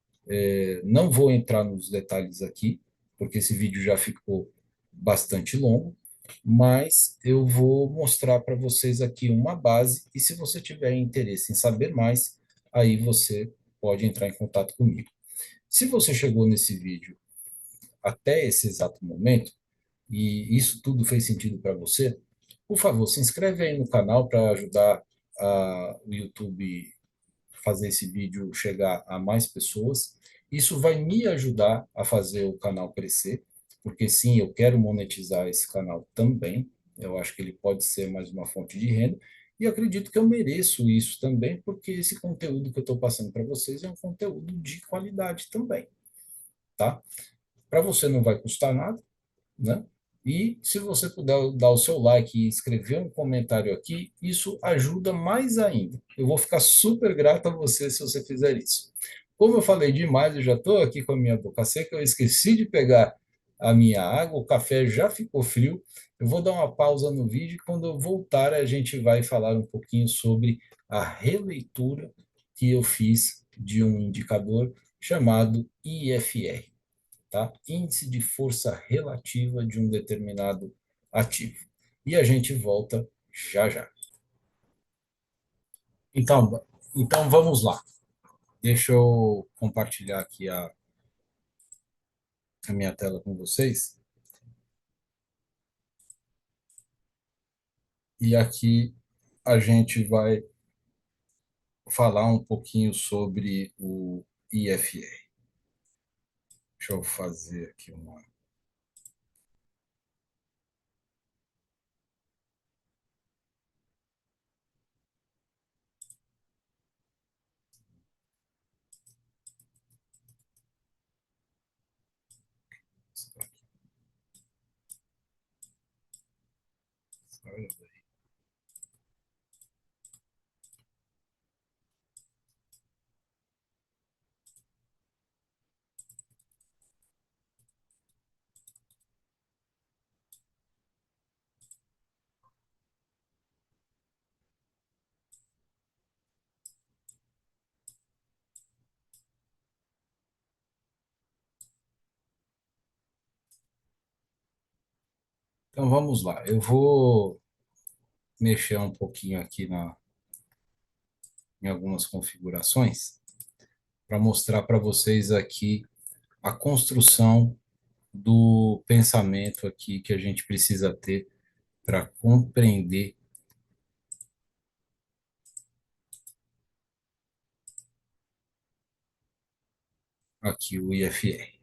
Não vou entrar nos detalhes aqui, porque esse vídeo já ficou bastante longo, mas eu vou mostrar para vocês aqui uma base, e se você tiver interesse em saber mais, aí você pode entrar em contato comigo. Se você chegou nesse vídeo até esse exato momento, e isso tudo fez sentido para você, por favor, se inscreve aí no canal para ajudar o YouTube fazer esse vídeo chegar a mais pessoas. Isso vai me ajudar a fazer o canal crescer, porque sim, eu quero monetizar esse canal também. Eu acho que ele pode ser mais uma fonte de renda. E acredito que eu mereço isso também, porque esse conteúdo que eu estou passando para vocês é um conteúdo de qualidade também, tá? Para você não vai custar nada, né? E se você puder dar o seu like e escrever um comentário aqui, isso ajuda mais ainda. Eu vou ficar super grato a você se você fizer isso. Como eu falei demais, eu já estou aqui com a minha boca seca, eu esqueci de pegar a minha água, o café já ficou frio. Eu vou dar uma pausa no vídeo e quando eu voltar a gente vai falar um pouquinho sobre a releitura que eu fiz de um indicador chamado IFR, tá? Índice de força relativa de um determinado ativo. E a gente volta já já. Então, então vamos lá. Deixa eu compartilhar aqui a minha tela com vocês. E aqui a gente vai falar um pouquinho sobre o IFR. Deixa eu fazer aqui uma. Então vamos lá. Eu vou mexer um pouquinho aqui em algumas configurações. para mostrar para vocês aqui a construção do pensamento aqui que a gente precisa ter para compreender aqui o IFR.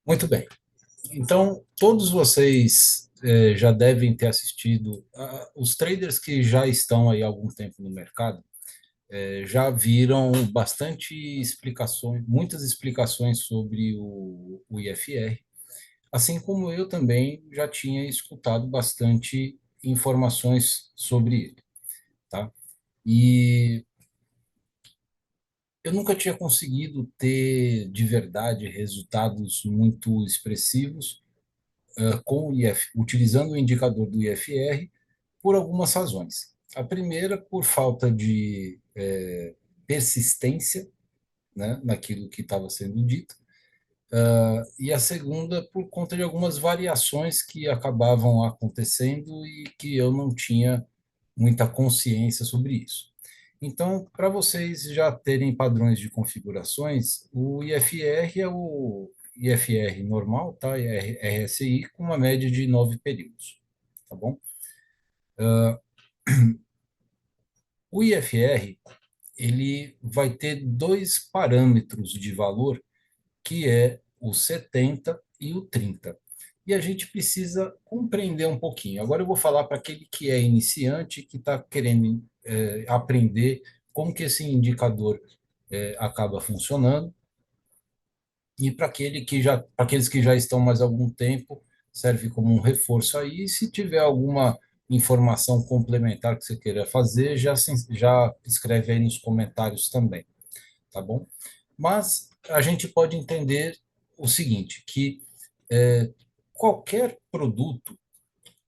Muito bem. Então, todos vocês já devem ter assistido, os traders que já estão aí há algum tempo no mercado, já viram bastante explicações, muitas explicações sobre o IFR, assim como eu também já tinha escutado bastante informações sobre ele, tá? E eu nunca tinha conseguido ter de verdade resultados muito expressivos com o utilizando o indicador do IFR por algumas razões. A primeira, por falta de persistência, né, naquilo que estava sendo dito, e a segunda, por conta de algumas variações que acabavam acontecendo e que eu não tinha muita consciência sobre isso. Então, para vocês já terem padrões de configurações, o IFR é o IFR normal, tá? É RSI com uma média de 9 períodos, tá bom? O IFR, ele vai ter dois parâmetros de valor, que é o 70 e o 30. E a gente precisa compreender um pouquinho. Agora eu vou falar para aquele que é iniciante, que está querendo aprender como que esse indicador acaba funcionando, e para para aqueles que já estão mais algum tempo, serve como um reforço aí. E se tiver alguma informação complementar que você queira fazer, já escreve aí nos comentários também, tá bom? Mas a gente pode entender o seguinte, que é, qualquer produto,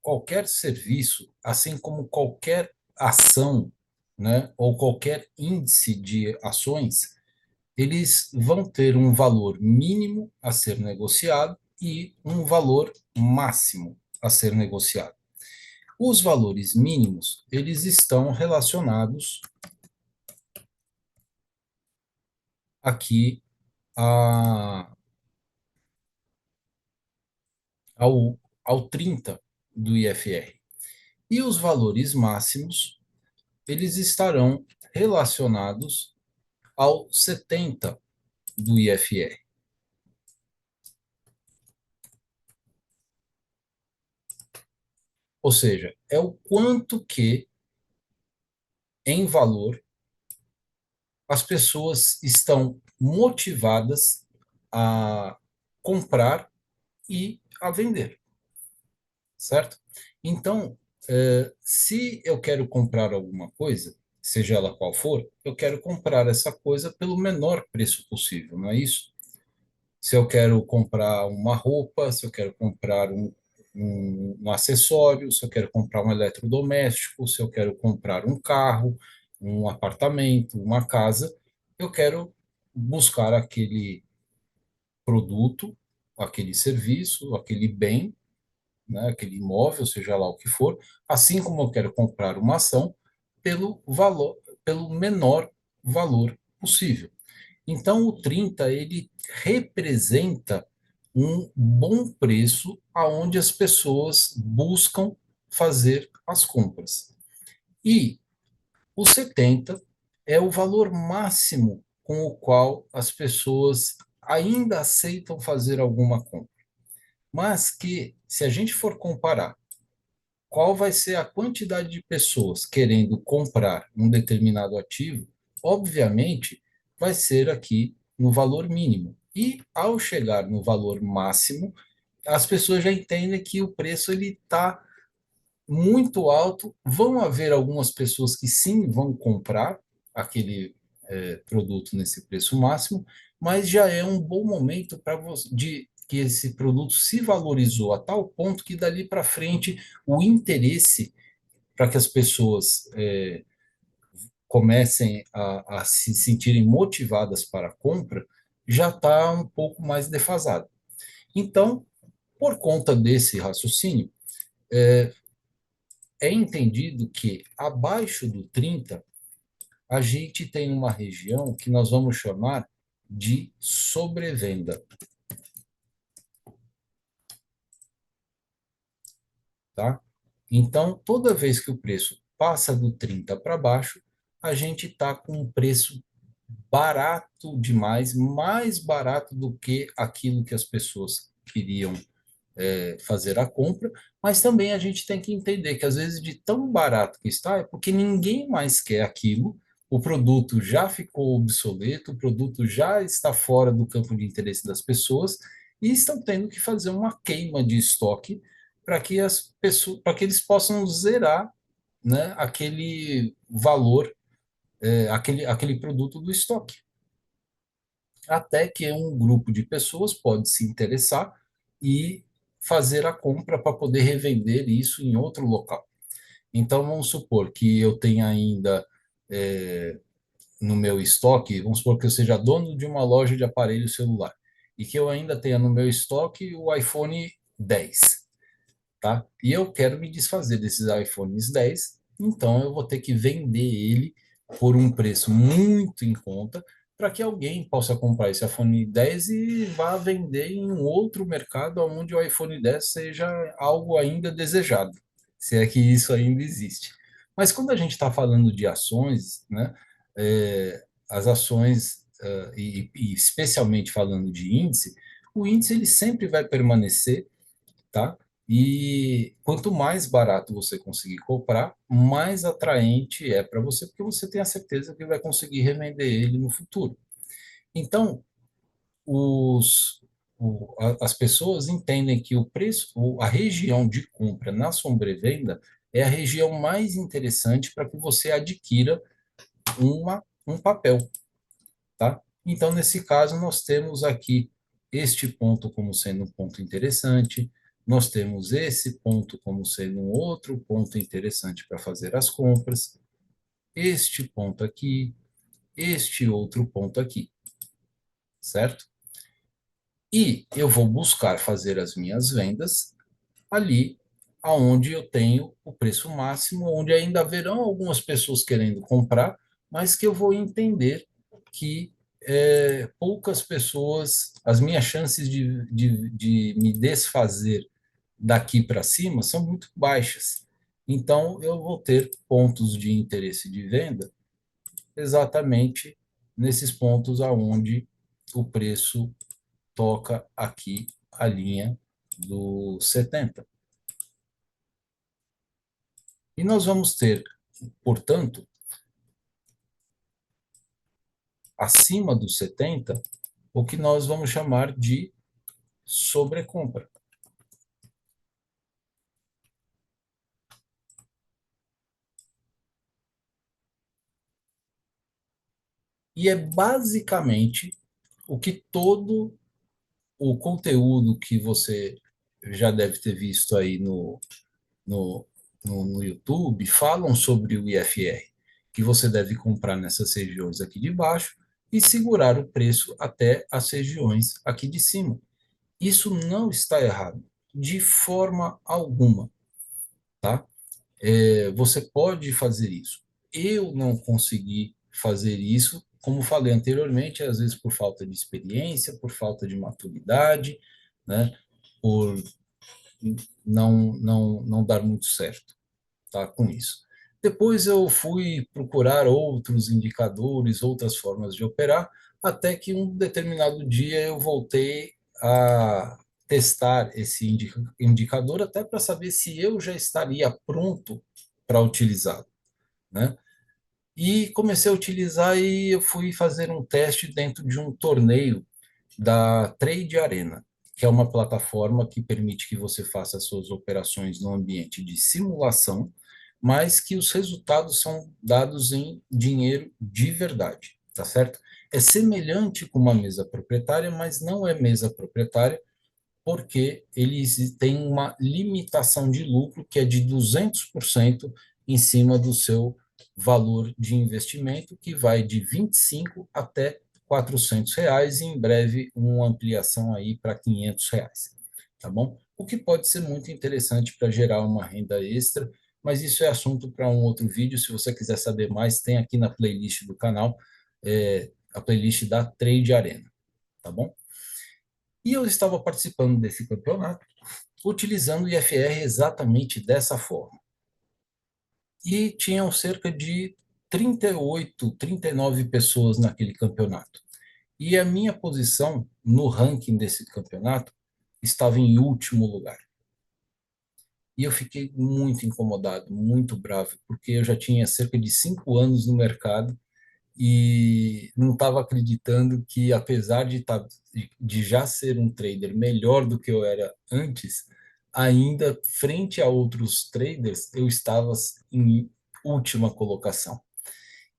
qualquer serviço, assim como qualquer ação, né, ou qualquer índice de ações, eles vão ter um valor mínimo a ser negociado e um valor máximo a ser negociado. Os valores mínimos, eles estão relacionados aqui a, ao 30 do IFR. E os valores máximos, eles estarão relacionados ao 70 do IFR. Ou seja, é o quanto que, em valor, as pessoas estão motivadas a comprar e a vender, certo? Então, se eu quero comprar alguma coisa, seja ela qual for, eu quero comprar essa coisa pelo menor preço possível, não é isso? Se eu quero comprar uma roupa, se eu quero comprar um acessório, se eu quero comprar um eletrodoméstico, se eu quero comprar um carro, um apartamento, uma casa, eu quero buscar aquele produto, aquele serviço, aquele bem, né, aquele imóvel, seja lá o que for, assim como eu quero comprar uma ação pelo valor, pelo menor valor possível. Então, o 30 ele representa um bom preço aonde as pessoas buscam fazer as compras. E o 70 é o valor máximo com o qual as pessoas ainda aceitam fazer alguma compra. Mas que, se a gente for comparar qual vai ser a quantidade de pessoas querendo comprar um determinado ativo, obviamente vai ser aqui no valor mínimo. E ao chegar no valor máximo, as pessoas já entendem que o preço ele está muito alto. Vão haver algumas pessoas que sim vão comprar aquele produto nesse preço máximo, mas já é um bom momento para você de que esse produto se valorizou a tal ponto que dali para frente o interesse para que as pessoas comecem a se sentirem motivadas para a compra já está um pouco mais defasado. Então, por conta desse raciocínio, é entendido que abaixo do 30 a gente tem uma região que nós vamos chamar de sobrevenda, tá? Então, toda vez que o preço passa do 30 para baixo, a gente está com um preço barato demais, mais barato do que aquilo que as pessoas queriam fazer a compra, mas também a gente tem que entender que às vezes de tão barato que está é porque ninguém mais quer aquilo, o produto já ficou obsoleto, o produto já está fora do campo de interesse das pessoas e estão tendo que fazer uma queima de estoque para que as pessoas, para que eles possam zerar, né, aquele valor, aquele produto do estoque. Até que um grupo de pessoas pode se interessar e fazer a compra para poder revender isso em outro local. Então, vamos supor que eu tenha ainda no meu estoque, vamos supor que eu seja dono de uma loja de aparelho celular e que eu ainda tenha no meu estoque o iPhone 10, tá? E eu quero me desfazer desses iPhones 10, então eu vou ter que vender ele por um preço muito em conta para que alguém possa comprar esse iPhone 10 e vá vender em um outro mercado onde o iPhone 10 seja algo ainda desejado, se é que isso ainda existe. Mas quando a gente está falando de ações, né, as ações, e especialmente falando de índice, o índice ele sempre vai permanecer, tá? E quanto mais barato você conseguir comprar, mais atraente é para você, porque você tem a certeza que vai conseguir revender ele no futuro. Então, as pessoas entendem que o preço, a região de compra na sobrevenda é a região mais interessante para que você adquira um papel, tá? Então, nesse caso, nós temos aqui este ponto como sendo um ponto interessante, nós temos esse ponto como sendo um outro ponto interessante para fazer as compras, este ponto aqui, este outro ponto aqui, certo? E eu vou buscar fazer as minhas vendas ali aonde eu tenho o preço máximo, onde ainda haverão algumas pessoas querendo comprar, mas que eu vou entender que poucas pessoas, as minhas chances de me desfazer daqui para cima são muito baixas. Então, eu vou ter pontos de interesse de venda exatamente nesses pontos aonde o preço toca aqui a linha do 70. E nós vamos ter, portanto, acima dos 70, o que nós vamos chamar de sobrecompra. E é basicamente o que todo o conteúdo que você já deve ter visto aí no, no YouTube falam sobre o IFR, que você deve comprar nessas regiões aqui de baixo e segurar o preço até as regiões aqui de cima. Isso não está errado, de forma alguma, tá? Você pode fazer isso. Eu não consegui fazer isso, como falei anteriormente, às vezes por falta de experiência, por falta de maturidade, né? Por não dar muito certo, tá? Com isso. Depois eu fui procurar outros indicadores, outras formas de operar, até que um determinado dia eu voltei a testar esse indicador até para saber se eu já estaria pronto para utilizá-lo, né? E comecei a utilizar e eu fui fazer um teste dentro de um torneio da Trade Arena, que é uma plataforma que permite que você faça suas operações no ambiente de simulação, mas que os resultados são dados em dinheiro de verdade. tá certo? É semelhante com uma mesa proprietária, mas não é mesa proprietária, porque eles têm uma limitação de lucro que é de 200% em cima do seu valor de investimento, que vai de 25 até R$ 400, e em breve uma ampliação aí para R$ 500, tá bom? O que pode ser muito interessante para gerar uma renda extra, mas isso é assunto para um outro vídeo. Se você quiser saber mais, tem aqui na playlist do canal, a playlist da Trade Arena, tá bom? E eu estava participando desse campeonato utilizando o IFR exatamente dessa forma. E tinham cerca de 38, 39 pessoas naquele campeonato. E a minha posição no ranking desse campeonato estava em último lugar. E eu fiquei muito incomodado, muito bravo, porque eu já tinha cerca de 5 anos no mercado e não estava acreditando que, apesar de já ser um trader melhor do que eu era antes, ainda frente a outros traders, eu estava em última colocação.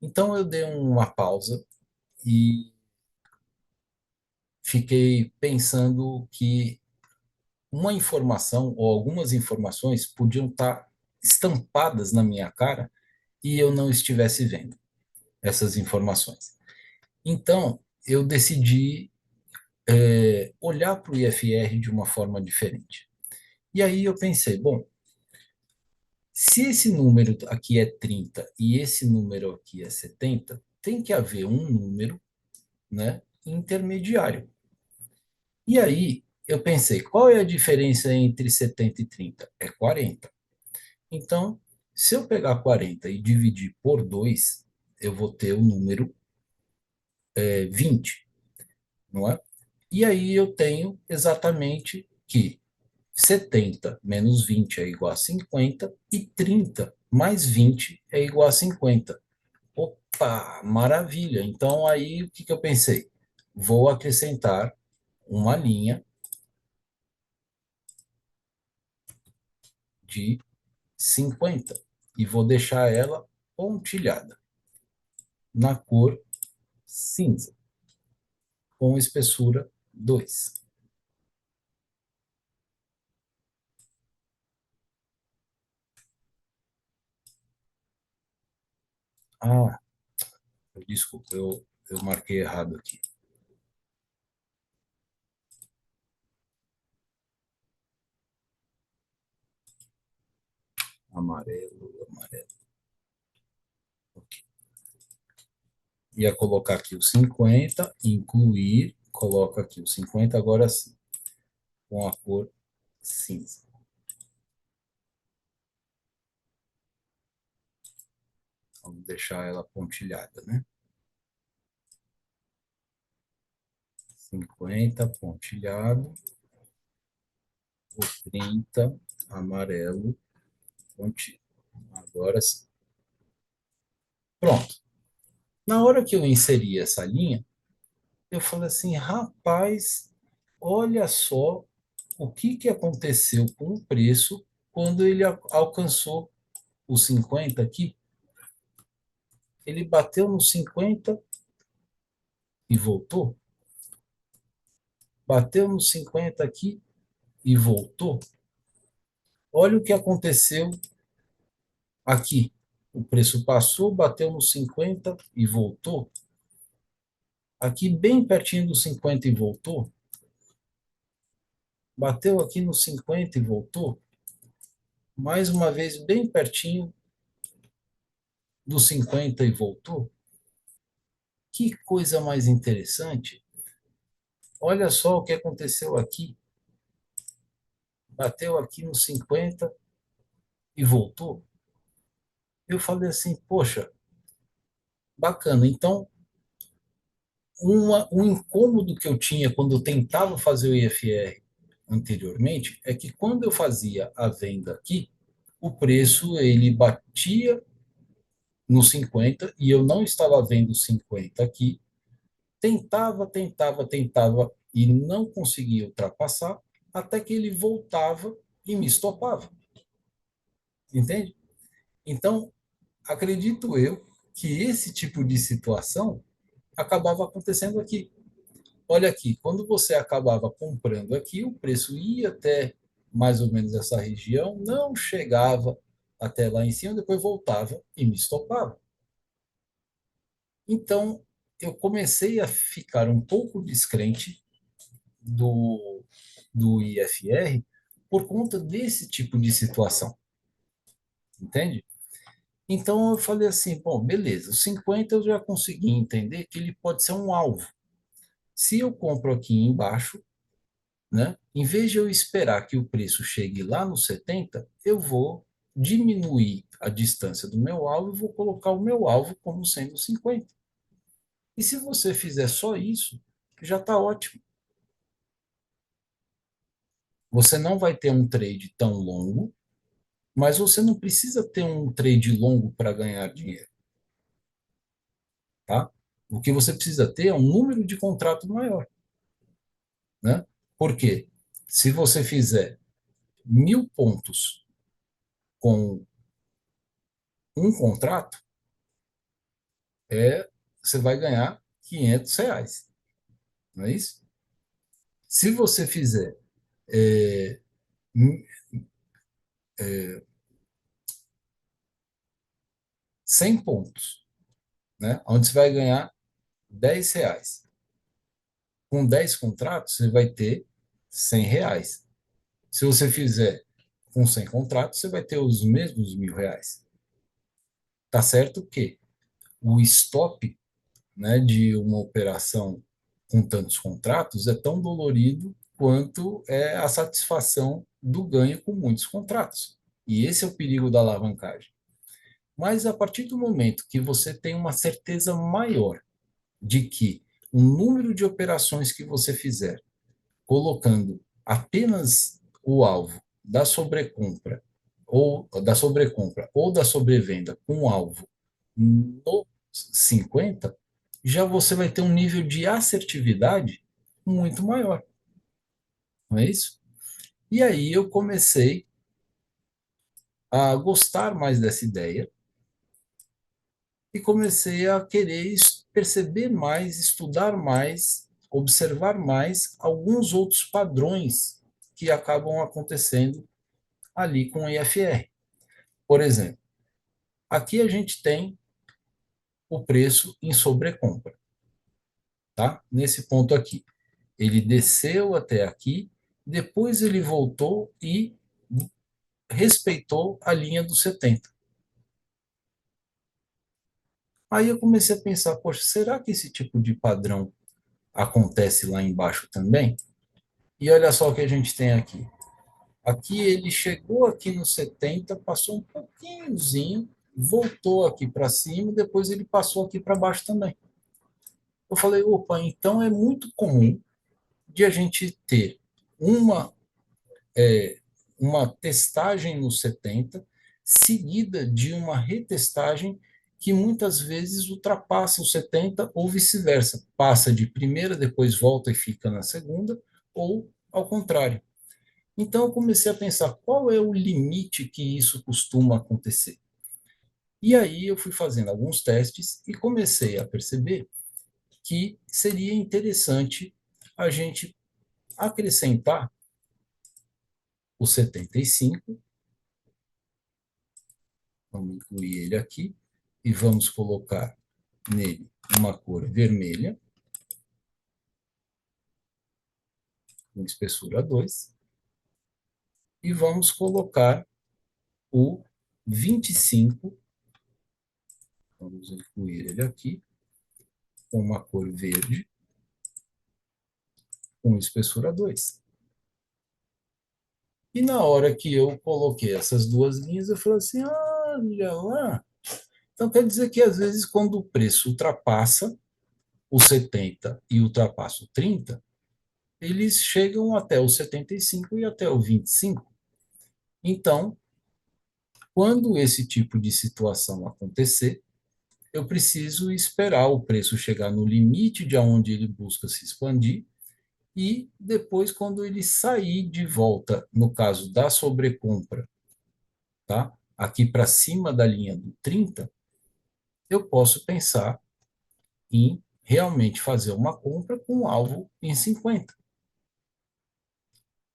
Então eu dei uma pausa e fiquei pensando que uma informação ou algumas informações podiam estar estampadas na minha cara e eu não estivesse vendo essas informações. Então, eu decidi olhar para o IFR de uma forma diferente. E aí eu pensei, bom, se esse número aqui é 30 e esse número aqui é 70, tem que haver um número, né, intermediário. E aí eu pensei, qual é a diferença entre 70 e 30? É 40. Então, se eu pegar 40 e dividir por 2, eu vou ter o número 20, não é? E aí eu tenho exatamente que 70 menos 20 é igual a 50 e 30 mais 20 é igual a 50. Opa, maravilha! Então aí o que que eu pensei? Vou acrescentar uma linha de 50 e vou deixar ela pontilhada na cor cinza, com espessura 2. Ah, desculpa, eu marquei errado aqui. Amarelo, amarelo. Ok. Ia colocar aqui o 50, incluir, coloco aqui o 50, agora sim, com a cor cinza. Vamos deixar ela pontilhada, né? 50 pontilhado, o 30 amarelo pontilhado. Agora sim. Pronto. Na hora que eu inseri essa linha, eu falei assim, rapaz, olha só o que que aconteceu com o preço quando ele alcançou os 50 aqui. Ele bateu nos 50 e voltou. Bateu nos 50 aqui e voltou. Olha o que aconteceu aqui. O preço passou, bateu nos 50 e voltou. Aqui bem pertinho dos 50 e voltou. Bateu aqui nos 50 e voltou. Mais uma vez bem pertinho dos 50 e voltou. Que coisa mais interessante. Olha só o que aconteceu aqui. Bateu aqui nos 50 e voltou. Eu falei assim, poxa, bacana. Então, um incômodo que eu tinha quando eu tentava fazer o IFR anteriormente é que quando eu fazia a venda aqui, o preço ele batia no 50 e eu não estava vendo 50 aqui, tentava e não conseguia ultrapassar, até que ele voltava e me estopava, entende? Então, acredito eu que esse tipo de situação acabava acontecendo aqui. Olha aqui, quando você acabava comprando aqui, o preço ia até mais ou menos essa região, não chegava até lá em cima, depois voltava e me estopava. Então, eu comecei a ficar um pouco descrente do, do IFR por conta desse tipo de situação, entende? Então, eu falei assim, bom, beleza, os 50 eu já consegui entender que ele pode ser um alvo. Se eu compro aqui embaixo, né? Em vez de eu esperar que o preço chegue lá no 70, eu vou diminuir a distância do meu alvo e vou colocar o meu alvo como sendo 50. E se você fizer só isso, já está ótimo. Você não vai ter um trade tão longo, mas você não precisa ter um trade longo para ganhar dinheiro, tá? O que você precisa ter é um número de contrato maior, né? Por quê? Se você fizer 1.000 pontos com um contrato, você vai ganhar R$ 500, não é isso? Se você fizer é, 100 pontos, né, onde você vai ganhar R$ 10, com 10 contratos, você vai ter R$ 100. Se você fizer com 100 contratos, você vai ter os mesmos R$ 1.000. Tá certo que o stop, né, de uma operação com tantos contratos é tão dolorido quanto é a satisfação do ganho com muitos contratos. E esse é o perigo da alavancagem. Mas a partir do momento que você tem uma certeza maior de que o número de operações que você fizer, colocando apenas o alvo da sobrevenda com o alvo no 50, já você vai ter um nível de assertividade muito maior, não é isso? E aí eu comecei a gostar mais dessa ideia e comecei a querer perceber mais, estudar mais, observar mais alguns outros padrões que acabam acontecendo ali com o IFR. Por exemplo, aqui a gente tem o preço em sobrecompra, tá? Nesse ponto aqui. Ele desceu até aqui, depois ele voltou e respeitou a linha dos 70. Aí eu comecei a pensar, poxa, será que esse tipo de padrão acontece lá embaixo também? E olha só o que a gente tem aqui. Aqui ele chegou aqui no 70, passou um pouquinhozinho, voltou aqui para cima, depois ele passou aqui para baixo também. Eu falei, opa, então é muito comum de a gente ter uma uma testagem no 70, seguida de uma retestagem que muitas vezes ultrapassa o 70 ou vice-versa. Passa de primeira, depois volta e fica na segunda, ou ao contrário. Então eu comecei a pensar qual é o limite que isso costuma acontecer. E aí eu fui fazendo alguns testes e comecei a perceber que seria interessante a gente acrescentar o 75. Vamos incluir ele aqui e vamos colocar nele uma cor vermelha, com espessura 2, e vamos colocar o 25, vamos incluir ele aqui, com uma cor verde, com espessura 2. E na hora que eu coloquei essas duas linhas, eu falei assim, olha lá. Então quer dizer que às vezes quando o preço ultrapassa o 70 e ultrapassa o 30, eles chegam até o 75 e até o 25. Então, quando esse tipo de situação acontecer, eu preciso esperar o preço chegar no limite de onde ele busca se expandir e depois, quando ele sair de volta, no caso da sobrecompra, tá? Aqui para cima da linha do 30, eu posso pensar em realmente fazer uma compra com um alvo em 50.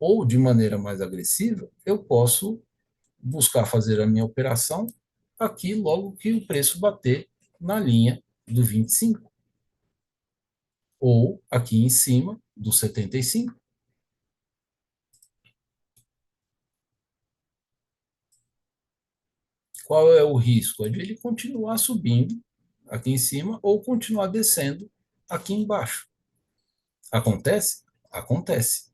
Ou, de maneira mais agressiva, eu posso buscar fazer a minha operação aqui logo que o preço bater na linha do 25, ou aqui em cima do 75. Qual é o risco? É de ele continuar subindo aqui em cima ou continuar descendo aqui embaixo. Acontece? Acontece.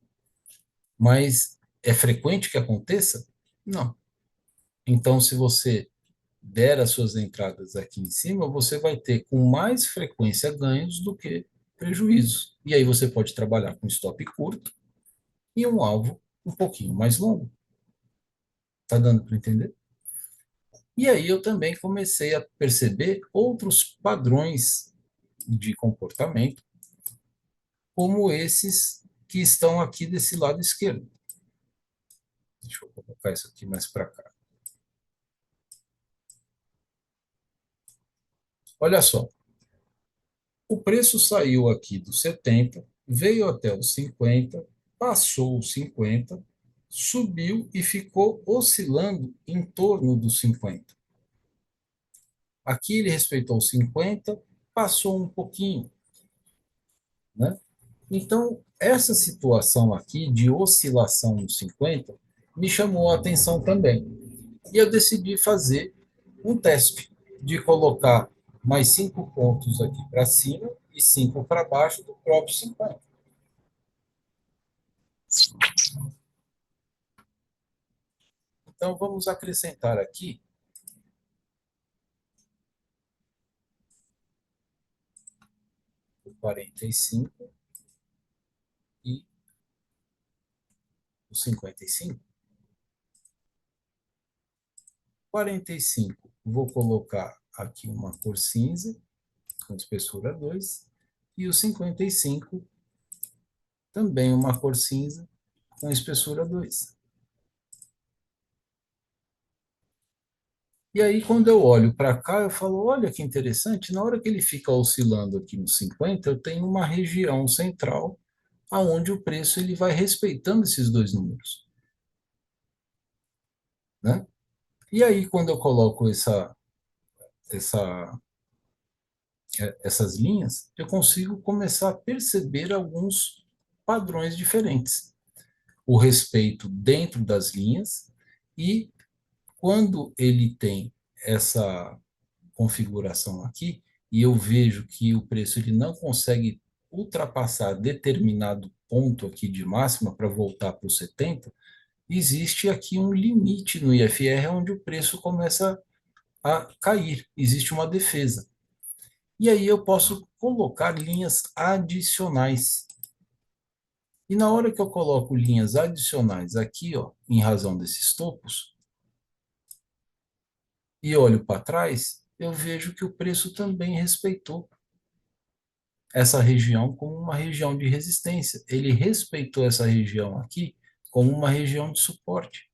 Mas é frequente que aconteça? Não. Então, se você der as suas entradas aqui em cima, você vai ter com mais frequência ganhos do que prejuízos. E aí você pode trabalhar com stop curto e um alvo um pouquinho mais longo. Tá dando para entender? E aí eu também comecei a perceber outros padrões de comportamento, como esses que estão aqui desse lado esquerdo. Deixa eu colocar isso aqui mais para cá. Olha só, o preço saiu aqui dos 70, veio até os 50, passou os 50, subiu e ficou oscilando em torno dos 50. Aqui ele respeitou os 50, passou um pouquinho, né? Então, essa situação aqui de oscilação nos 50 me chamou a atenção também. E eu decidi fazer um teste de colocar mais 5 pontos aqui para cima e 5 para baixo do próprio 50. Então, vamos acrescentar aqui o 45 e o 55. 45, vou colocar aqui uma cor cinza, com espessura 2, e o 55, também uma cor cinza, com espessura 2. E aí, quando eu olho para cá, eu falo, olha que interessante, na hora que ele fica oscilando aqui no 50, eu tenho uma região central aonde o preço ele vai respeitando esses dois números, né? E aí, quando eu coloco essa, essas linhas, eu consigo começar a perceber alguns padrões diferentes. O respeito dentro das linhas e quando ele tem essa configuração aqui e eu vejo que o preço ele não consegue ultrapassar determinado ponto aqui de máxima para voltar para os 70, existe aqui um limite no IFR onde o preço começa a cair, existe uma defesa. E aí eu posso colocar linhas adicionais. E na hora que eu coloco linhas adicionais aqui, ó, em razão desses topos, e olho para trás, eu vejo que o preço também respeitou essa região como uma região de resistência. Ele respeitou essa região aqui como uma região de suporte.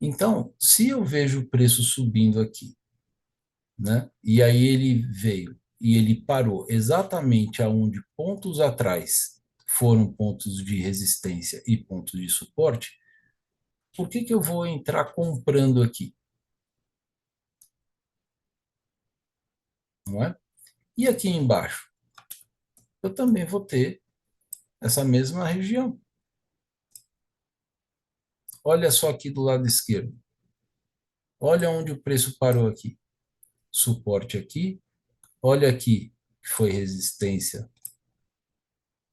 Então, se eu vejo o preço subindo aqui, né, e aí ele veio e ele parou exatamente aonde pontos atrás foram pontos de resistência e pontos de suporte, por que que eu vou entrar comprando aqui? Não é? E aqui embaixo, eu também vou ter essa mesma região. Olha só aqui do lado esquerdo. Olha onde o preço parou aqui. Suporte aqui. Olha aqui, que foi resistência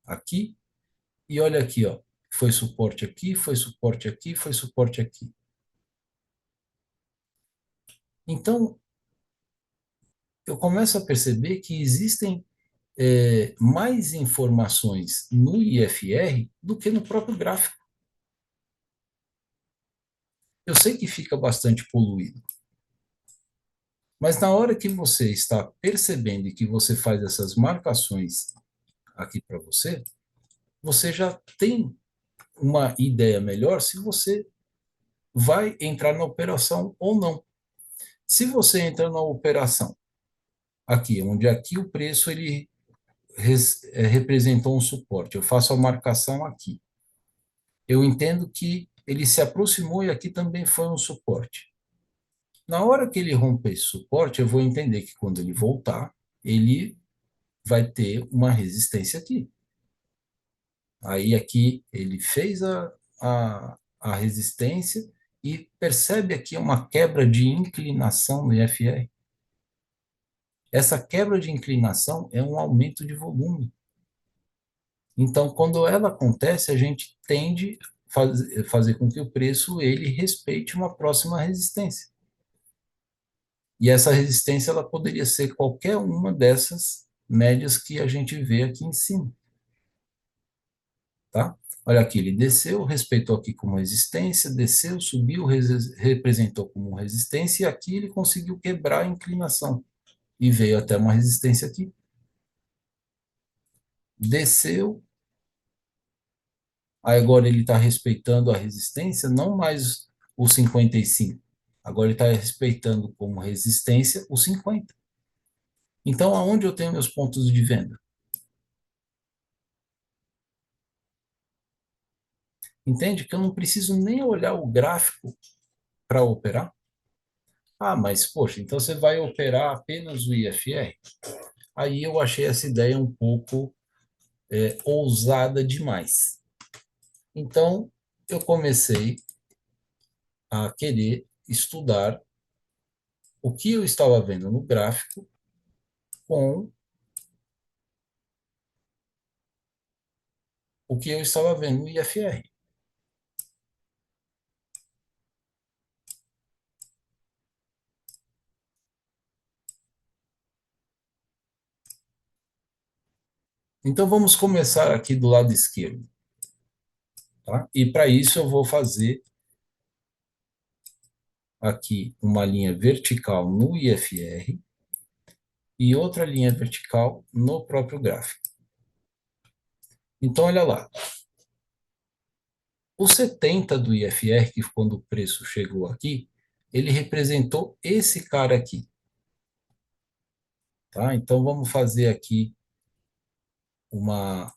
aqui. E olha aqui, ó. Foi suporte aqui, foi suporte aqui, foi suporte aqui. Então, eu começo a perceber que existem mais informações no IFR do que no próprio gráfico. Eu sei que fica bastante poluído, mas na hora que você está percebendo e que você faz essas marcações aqui para você, você já tem uma ideia melhor se você vai entrar na operação ou não. Se você entra na operação Aqui, onde aqui o preço ele representou um suporte. Eu faço a marcação aqui. Eu entendo que ele se aproximou e aqui também foi um suporte. Na hora que ele romper esse suporte, eu vou entender que quando ele voltar, ele vai ter uma resistência aqui. Aí aqui ele fez a resistência e percebe aqui uma quebra de inclinação no IFR. Essa quebra de inclinação é um aumento de volume. Então, quando ela acontece, a gente tende a fazer com que o preço ele respeite uma próxima resistência. E essa resistência ela poderia ser qualquer uma dessas médias que a gente vê aqui em cima, tá? Olha aqui, ele desceu, respeitou aqui como resistência, desceu, subiu, representou como resistência, e aqui ele conseguiu quebrar a inclinação, e veio até uma resistência aqui. Desceu, aí agora ele está respeitando a resistência, não mais o 55, agora ele está respeitando como resistência o 50. Então, aonde eu tenho meus pontos de venda? Entende que eu não preciso nem olhar o gráfico para operar? Ah, mas poxa, então você vai operar apenas o IFR? Aí eu achei essa ideia um pouco ousada demais. Então eu comecei a querer estudar o que eu estava vendo no gráfico com o que eu estava vendo no IFR. Então vamos começar aqui do lado esquerdo, tá? E para isso eu vou fazer aqui uma linha vertical no IFR e outra linha vertical no próprio gráfico. Então, olha lá. O 70 do IFR, que quando o preço chegou aqui, ele representou esse cara aqui. Tá? Então, vamos fazer aqui uma,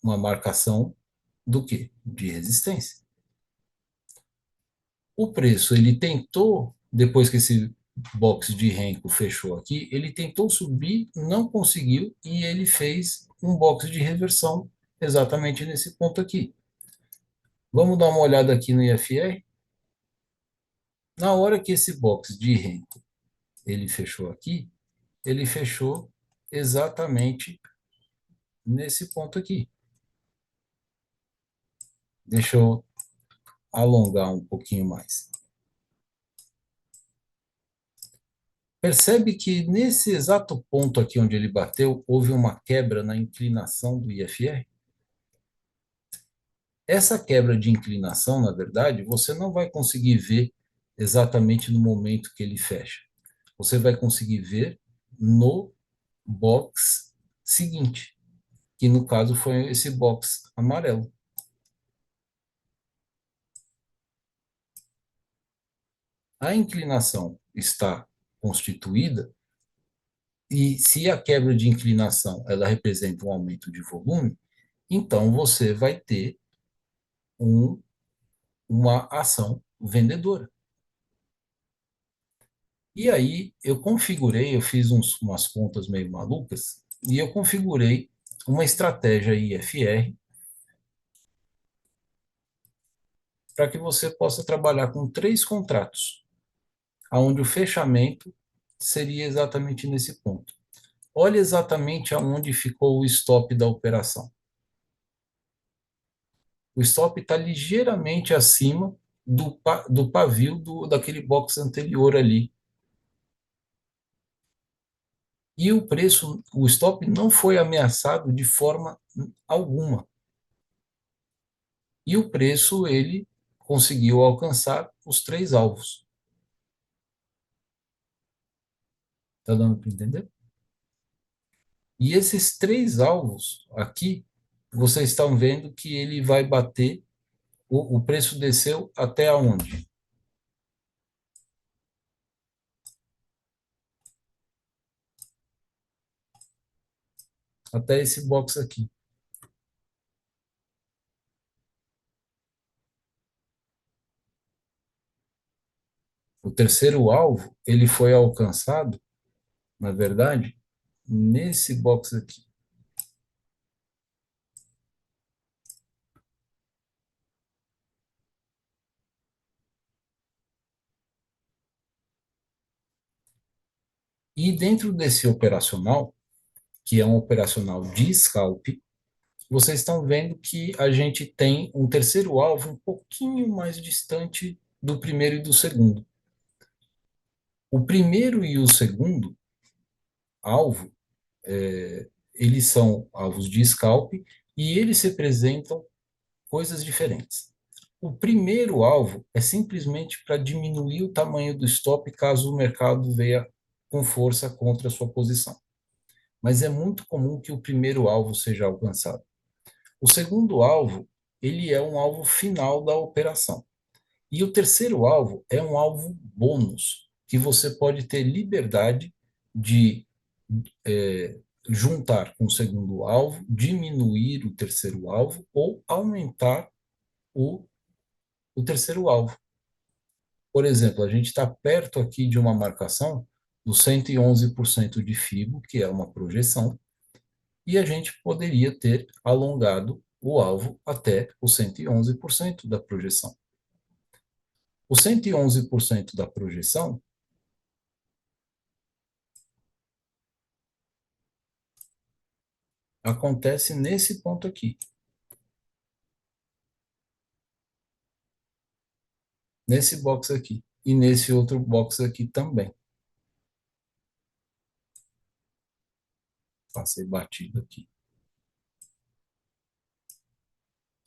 uma marcação do quê? De resistência. O preço, ele tentou, depois que esse box de Renko fechou aqui, ele tentou subir, não conseguiu, e ele fez um box de reversão exatamente nesse ponto aqui. Vamos dar uma olhada aqui no IFR? Na hora que esse box de Renko ele fechou aqui, ele fechou exatamente nesse ponto aqui. Deixa eu alongar um pouquinho mais. Percebe que nesse exato ponto aqui onde ele bateu, houve uma quebra na inclinação do IFR? Essa quebra de inclinação, na verdade, você não vai conseguir ver exatamente no momento que ele fecha. Você vai conseguir ver no box seguinte, que no caso foi esse box amarelo. A inclinação está constituída e se a quebra de inclinação ela representa um aumento de volume, então você vai ter um, uma ação vendedora. E aí eu configurei, eu fiz umas contas meio malucas e eu configurei uma estratégia IFR para que você possa trabalhar com 3 contratos, aonde o fechamento seria exatamente nesse ponto. Olha exatamente aonde ficou o stop da operação. O stop está ligeiramente acima do pavio daquele box anterior ali. E o preço, o stop não foi ameaçado de forma alguma. E o preço, ele conseguiu alcançar os 3 alvos. Está dando para entender? E esses 3 alvos aqui, vocês estão vendo que ele vai bater, o preço desceu até aonde? até esse box aqui. O terceiro alvo, ele foi alcançado, na verdade, nesse box aqui. E dentro desse operacional, que é um operacional de scalp, vocês estão vendo que a gente tem um terceiro alvo um pouquinho mais distante do primeiro e do segundo. O primeiro e o segundo alvo, eles são alvos de scalp e eles representam coisas diferentes. O primeiro alvo é simplesmente para diminuir o tamanho do stop caso o mercado venha com força contra a sua posição. Mas é muito comum que o primeiro alvo seja alcançado. O segundo alvo, ele é um alvo final da operação. E o terceiro alvo é um alvo bônus, que você pode ter liberdade de juntar com o segundo alvo, diminuir o terceiro alvo ou aumentar o, o terceiro alvo. Por exemplo, a gente está perto aqui de uma marcação do 111% de FIBO, que é uma projeção, e a gente poderia ter alongado o alvo até o 111% da projeção. O 111% da projeção acontece nesse ponto aqui, nesse box aqui, e nesse outro box aqui também. Passei batido aqui.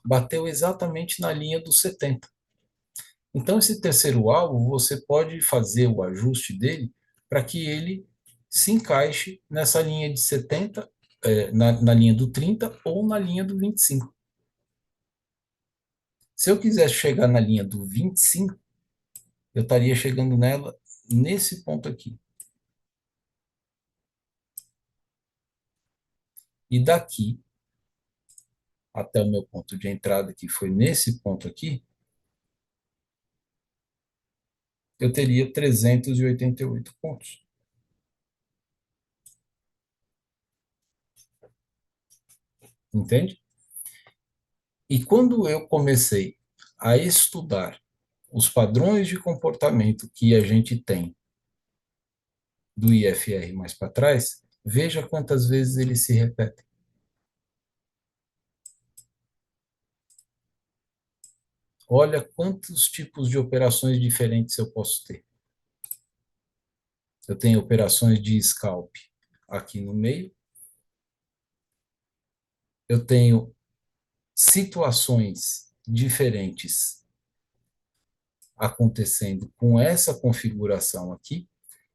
Bateu exatamente na linha dos 70. Então, esse terceiro alvo, você pode fazer o ajuste dele para que ele se encaixe nessa linha de 70, na linha do 30 ou na linha do 25. Se eu quisesse chegar na linha do 25, eu estaria chegando nela nesse ponto aqui. E daqui até o meu ponto de entrada, que foi nesse ponto aqui, eu teria 388 pontos. Entende? E quando eu comecei a estudar os padrões de comportamento que a gente tem do IFR mais para trás, veja quantas vezes eles se repetem. Olha quantos tipos de operações diferentes eu posso ter. Eu tenho operações de scalp aqui no meio, eu tenho situações diferentes acontecendo com essa configuração aqui.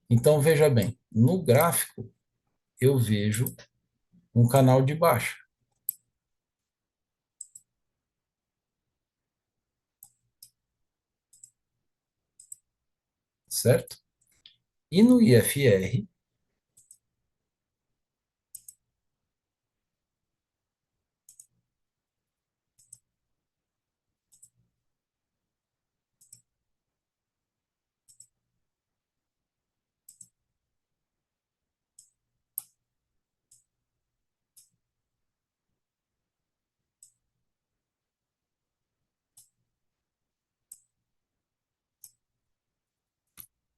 Então, veja bem, no gráfico eu vejo um canal de baixa, certo? E no IFR,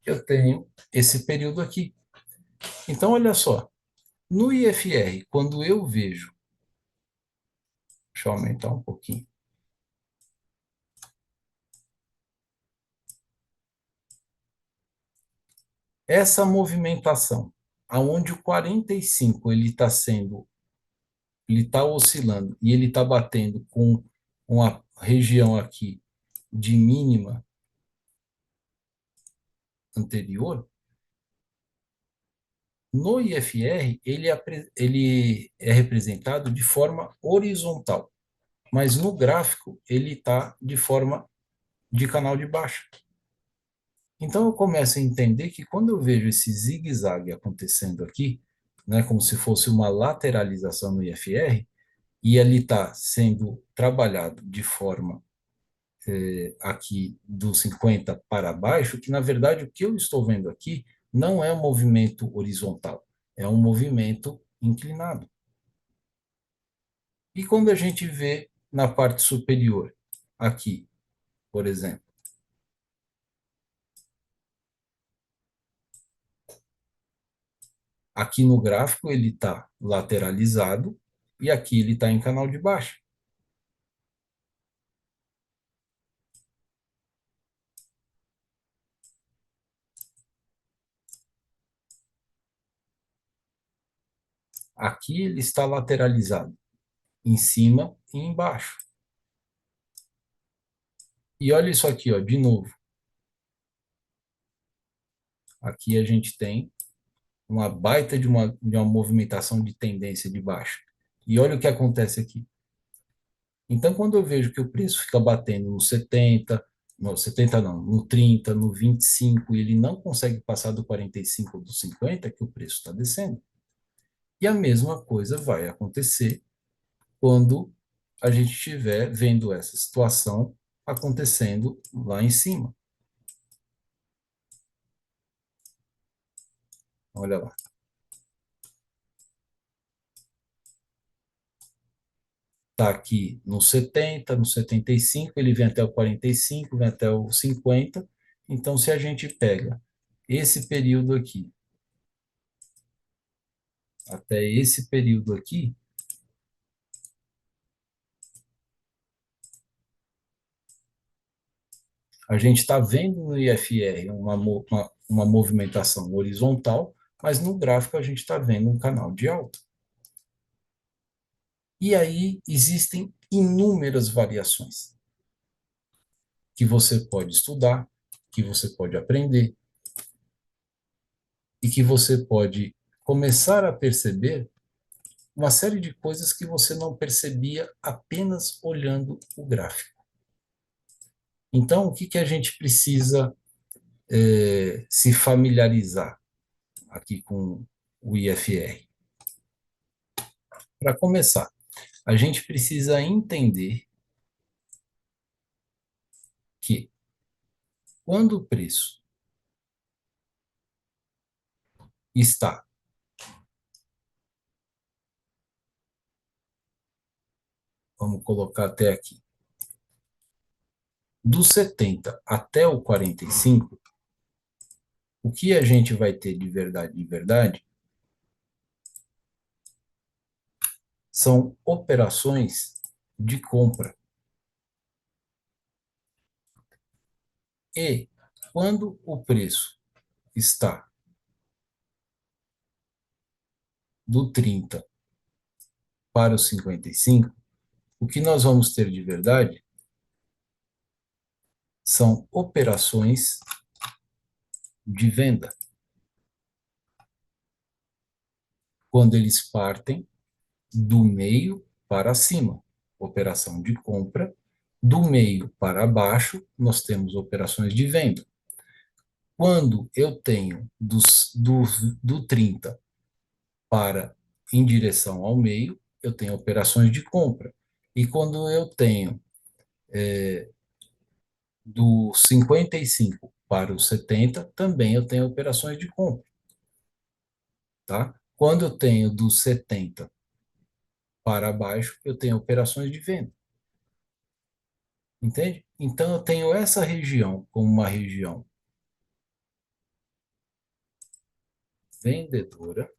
eu tenho esse período aqui. Então, olha só, no IFR, quando eu vejo, deixa eu aumentar um pouquinho, essa movimentação, aonde o 45 ele está oscilando e ele está batendo com uma região aqui de mínima anterior, no IFR ele é representado de forma horizontal, mas no gráfico ele está de forma de canal de baixa. Então eu começo a entender que quando eu vejo esse zigue-zague acontecendo aqui, né, como se fosse uma lateralização no IFR, e ele está sendo trabalhado de forma aqui do 50 para baixo, que na verdade o que eu estou vendo aqui não é um movimento horizontal, é um movimento inclinado. E quando a gente vê na parte superior, aqui, por exemplo, aqui no gráfico ele está lateralizado e aqui ele está em canal de baixa. Aqui ele está lateralizado, em cima e embaixo. E olha isso aqui, ó, de novo. Aqui a gente tem uma baita de uma movimentação de tendência de baixa. E olha o que acontece aqui. Então, quando eu vejo que o preço fica batendo no 70, no 70 não, no 30, no 25, e ele não consegue passar do 45 ou do 50, que o preço está descendo. E a mesma coisa vai acontecer quando a gente estiver vendo essa situação acontecendo lá em cima. Olha lá. Está aqui no 70, no 75, ele vem até o 45, vem até o 50. Então, se a gente pega esse período aqui, até esse período aqui, a gente está vendo no IFR uma movimentação horizontal, mas no gráfico a gente está vendo um canal de alta. E aí existem inúmeras variações que você pode estudar, que você pode aprender e que você pode começar a perceber uma série de coisas que você não percebia apenas olhando o gráfico. Então, o que que a gente precisa se familiarizar aqui com o IFR? Para começar, a gente precisa entender que quando o preço está, vamos colocar até aqui, do 70 até o 45, o que a gente vai ter de verdade, são operações de compra. E quando o preço está do 30 para o 55, o que nós vamos ter de verdade são operações de venda, quando eles partem do meio para cima, operação de compra, do meio para baixo, nós temos operações de venda. Quando eu tenho do 30 para em direção ao meio, eu tenho operações de compra. E quando eu tenho do 55 para o 70, também eu tenho operações de compra, tá? Quando eu tenho do 70 para baixo, eu tenho operações de venda, entende? Então eu tenho essa região como uma região vendedora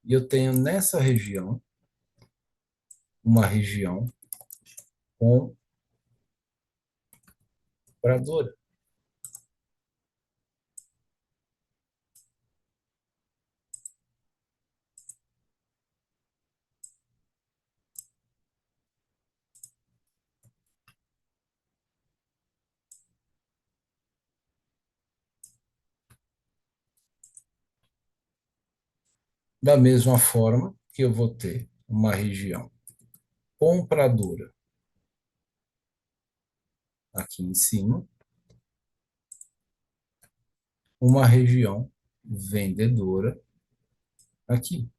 e eu tenho nessa região uma região compradora. Da mesma forma que eu vou ter uma região compradora aqui em cima, uma região vendedora aqui.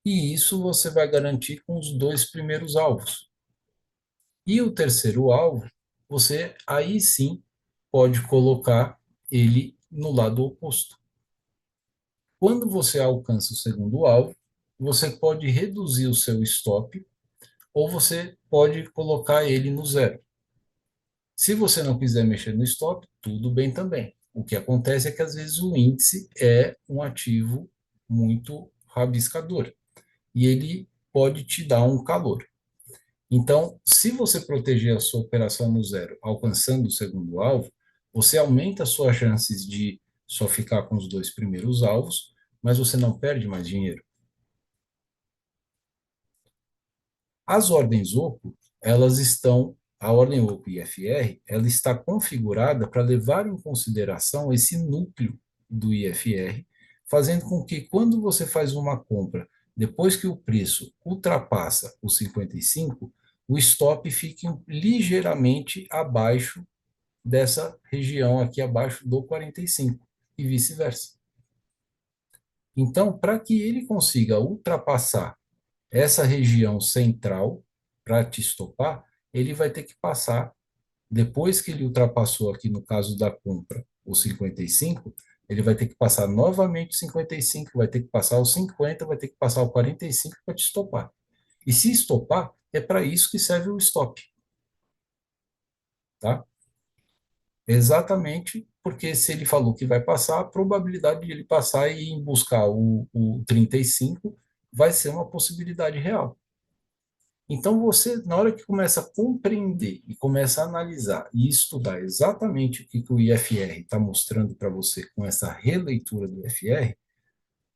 E isso você vai garantir com os dois primeiros alvos. E o terceiro alvo, você aí sim pode colocar ele no lado oposto. Quando você alcança o segundo alvo, você pode reduzir o seu stop ou você pode colocar ele no zero. Se você não quiser mexer no stop, tudo bem também. O que acontece é que às vezes o índice é um ativo muito rabiscador e ele pode te dar um calor. Então, se você proteger a sua operação no zero, alcançando o segundo alvo, você aumenta as suas chances de só ficar com os dois primeiros alvos, mas você não perde mais dinheiro. As ordens OCO, elas estão, a ordem OCO e IFR, ela está configurada para levar em consideração esse núcleo do IFR, fazendo com que quando você faz uma compra, depois que o preço ultrapassa os 55, o stop fique ligeiramente abaixo dessa região aqui abaixo do 45 e vice-versa. Então, para que ele consiga ultrapassar essa região central para te estopar, ele vai ter que passar, depois que ele ultrapassou aqui no caso da compra, o 55, ele vai ter que passar novamente o 55, vai ter que passar o 50, vai ter que passar o 45 para te estopar. E se estopar, é para isso que serve o stop, tá? Exatamente porque se ele falou que vai passar, a probabilidade de ele passar e ir buscar o 35 vai ser uma possibilidade real. Então, você, na hora que começa a compreender e começa a analisar e estudar exatamente o que o IFR está mostrando para você com essa releitura do IFR,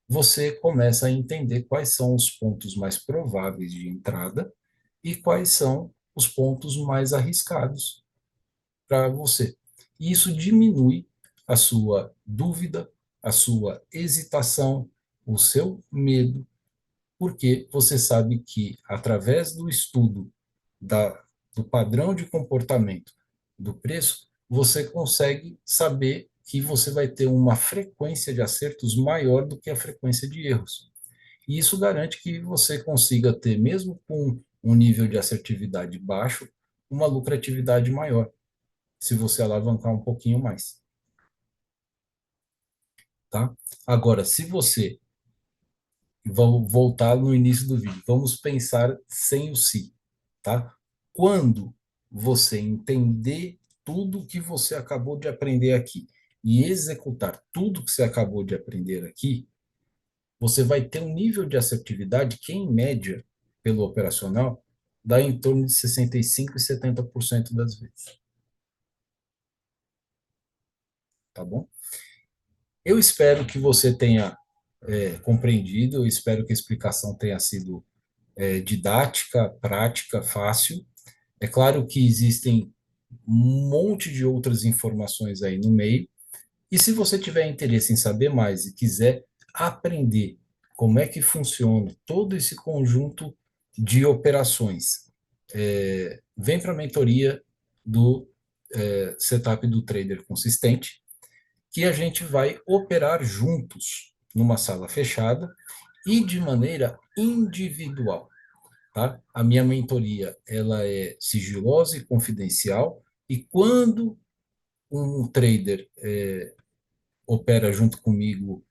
você começa a entender quais são os pontos mais prováveis de entrada e quais são os pontos mais arriscados para você. E isso diminui a sua dúvida, a sua hesitação, o seu medo, porque você sabe que, através do estudo da, do padrão de comportamento do preço, você consegue saber que você vai ter uma frequência de acertos maior do que a frequência de erros. E isso garante que você consiga ter, mesmo com um nível de assertividade baixo, uma lucratividade maior, se você alavancar um pouquinho mais, tá? Agora, se você vamos voltar no início do vídeo. Vamos pensar sem o se, tá? Quando você entender tudo que você acabou de aprender aqui e executar tudo que você acabou de aprender aqui, você vai ter um nível de assertividade que, em média, pelo operacional, dá em torno de 65 e 70% das vezes, tá bom? Eu espero que você tenha compreendido, eu espero que a explicação tenha sido didática, prática, fácil. É claro que existem um monte de outras informações aí no meio, e se você tiver interesse em saber mais e quiser aprender como é que funciona todo esse conjunto de operações, vem para a mentoria do Setup do Trader Consistente, que a gente vai operar juntos numa sala fechada e de maneira individual. Tá? A minha mentoria ela é sigilosa e confidencial, e quando um trader opera junto comigo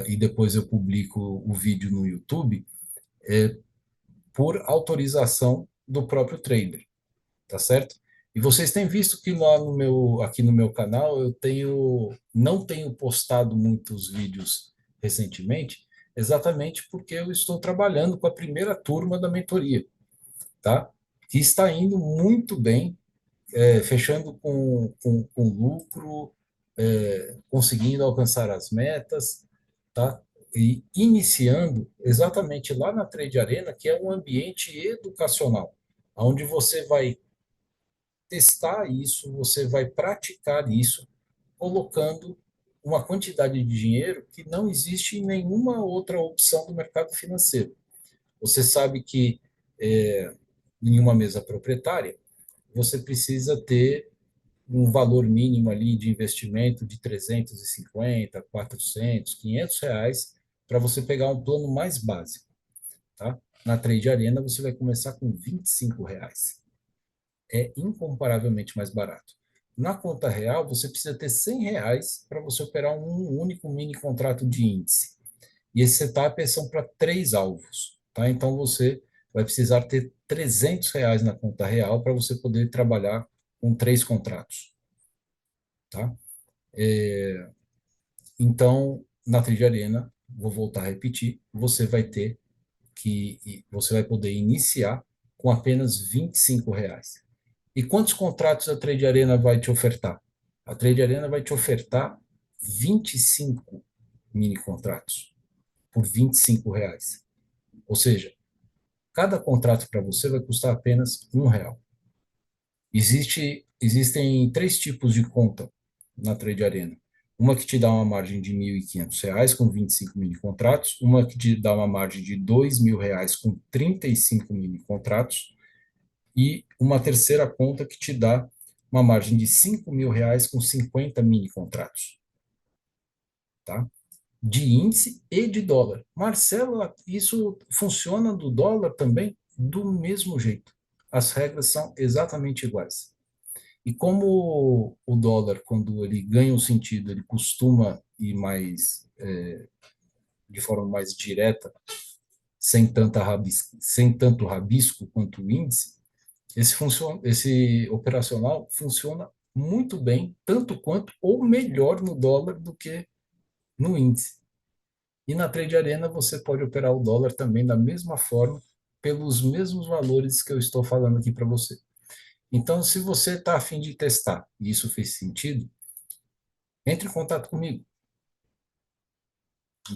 e depois eu publico o vídeo no YouTube, por autorização do próprio trader, tá certo? E vocês têm visto que lá no meu, aqui no meu canal eu não tenho postado muitos vídeos recentemente, exatamente porque eu estou trabalhando com a primeira turma da mentoria, tá? Que está indo muito bem, fechando com lucro, conseguindo alcançar as metas, tá? E iniciando exatamente lá na Trade Arena, que é um ambiente educacional, onde você vai testar isso, você vai praticar isso, colocando uma quantidade de dinheiro que não existe em nenhuma outra opção do mercado financeiro. Você sabe que em uma mesa proprietária, você precisa ter um valor mínimo ali de investimento de 350, 400, R$ 500 para você pegar um plano mais básico, tá? Na Trade Arena você vai começar com R$ 25. É incomparavelmente mais barato. Na conta real, você precisa ter R$ 100 para você operar um único mini contrato de índice. E esse setup são para 3 alvos, tá? Então você vai precisar ter R$ 300 na conta real para você poder trabalhar com 3 contratos, tá? Então, na Trade Arena, vou voltar a repetir, você vai poder iniciar com apenas R$ 25. E quantos contratos a Trade Arena vai te ofertar? A Trade Arena vai te ofertar 25 mini contratos por R$ 25. Ou seja, cada contrato para você vai custar apenas R$ 1. Existem 3 tipos de conta na Trade Arena. Uma que te dá uma margem de R$ 1.500 com 25 mini contratos, uma que te dá uma margem de R$ 2.000 com 35 mini contratos, e uma terceira conta que te dá uma margem de R$ 5.000 com 50 mini contratos, tá? De índice e de dólar. Marcelo, isso funciona do dólar também? Do mesmo jeito. As regras são exatamente iguais. E como o dólar, quando ele ganha um sentido, ele costuma ir de forma mais direta, sem tanto rabisco quanto o índice, esse operacional funciona muito bem, tanto quanto ou melhor no dólar do que no índice. E na Trade Arena você pode operar o dólar também da mesma forma, pelos mesmos valores que eu estou falando aqui para você. Então, se você está a fim de testar e isso fez sentido, entre em contato comigo.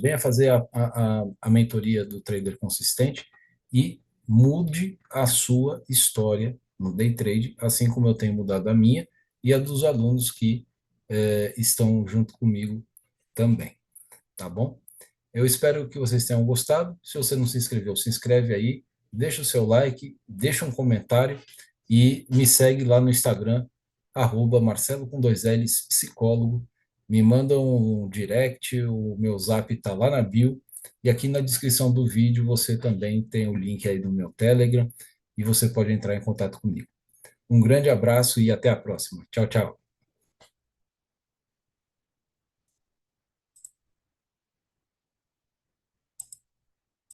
Venha fazer a mentoria do Trader Consistente e mude a sua história no day trade, assim como eu tenho mudado a minha e a dos alunos que estão junto comigo também, tá bom? Eu espero que vocês tenham gostado. Se você não se inscreveu, se inscreve aí, deixa o seu like, deixa um comentário e me segue lá no Instagram, Marcelo com dois L's, psicólogo. Me manda um direct, o meu zap está lá na bio. E aqui na descrição do vídeo você também tem o link aí do meu Telegram e você pode entrar em contato comigo. Um grande abraço e até a próxima. Tchau, tchau.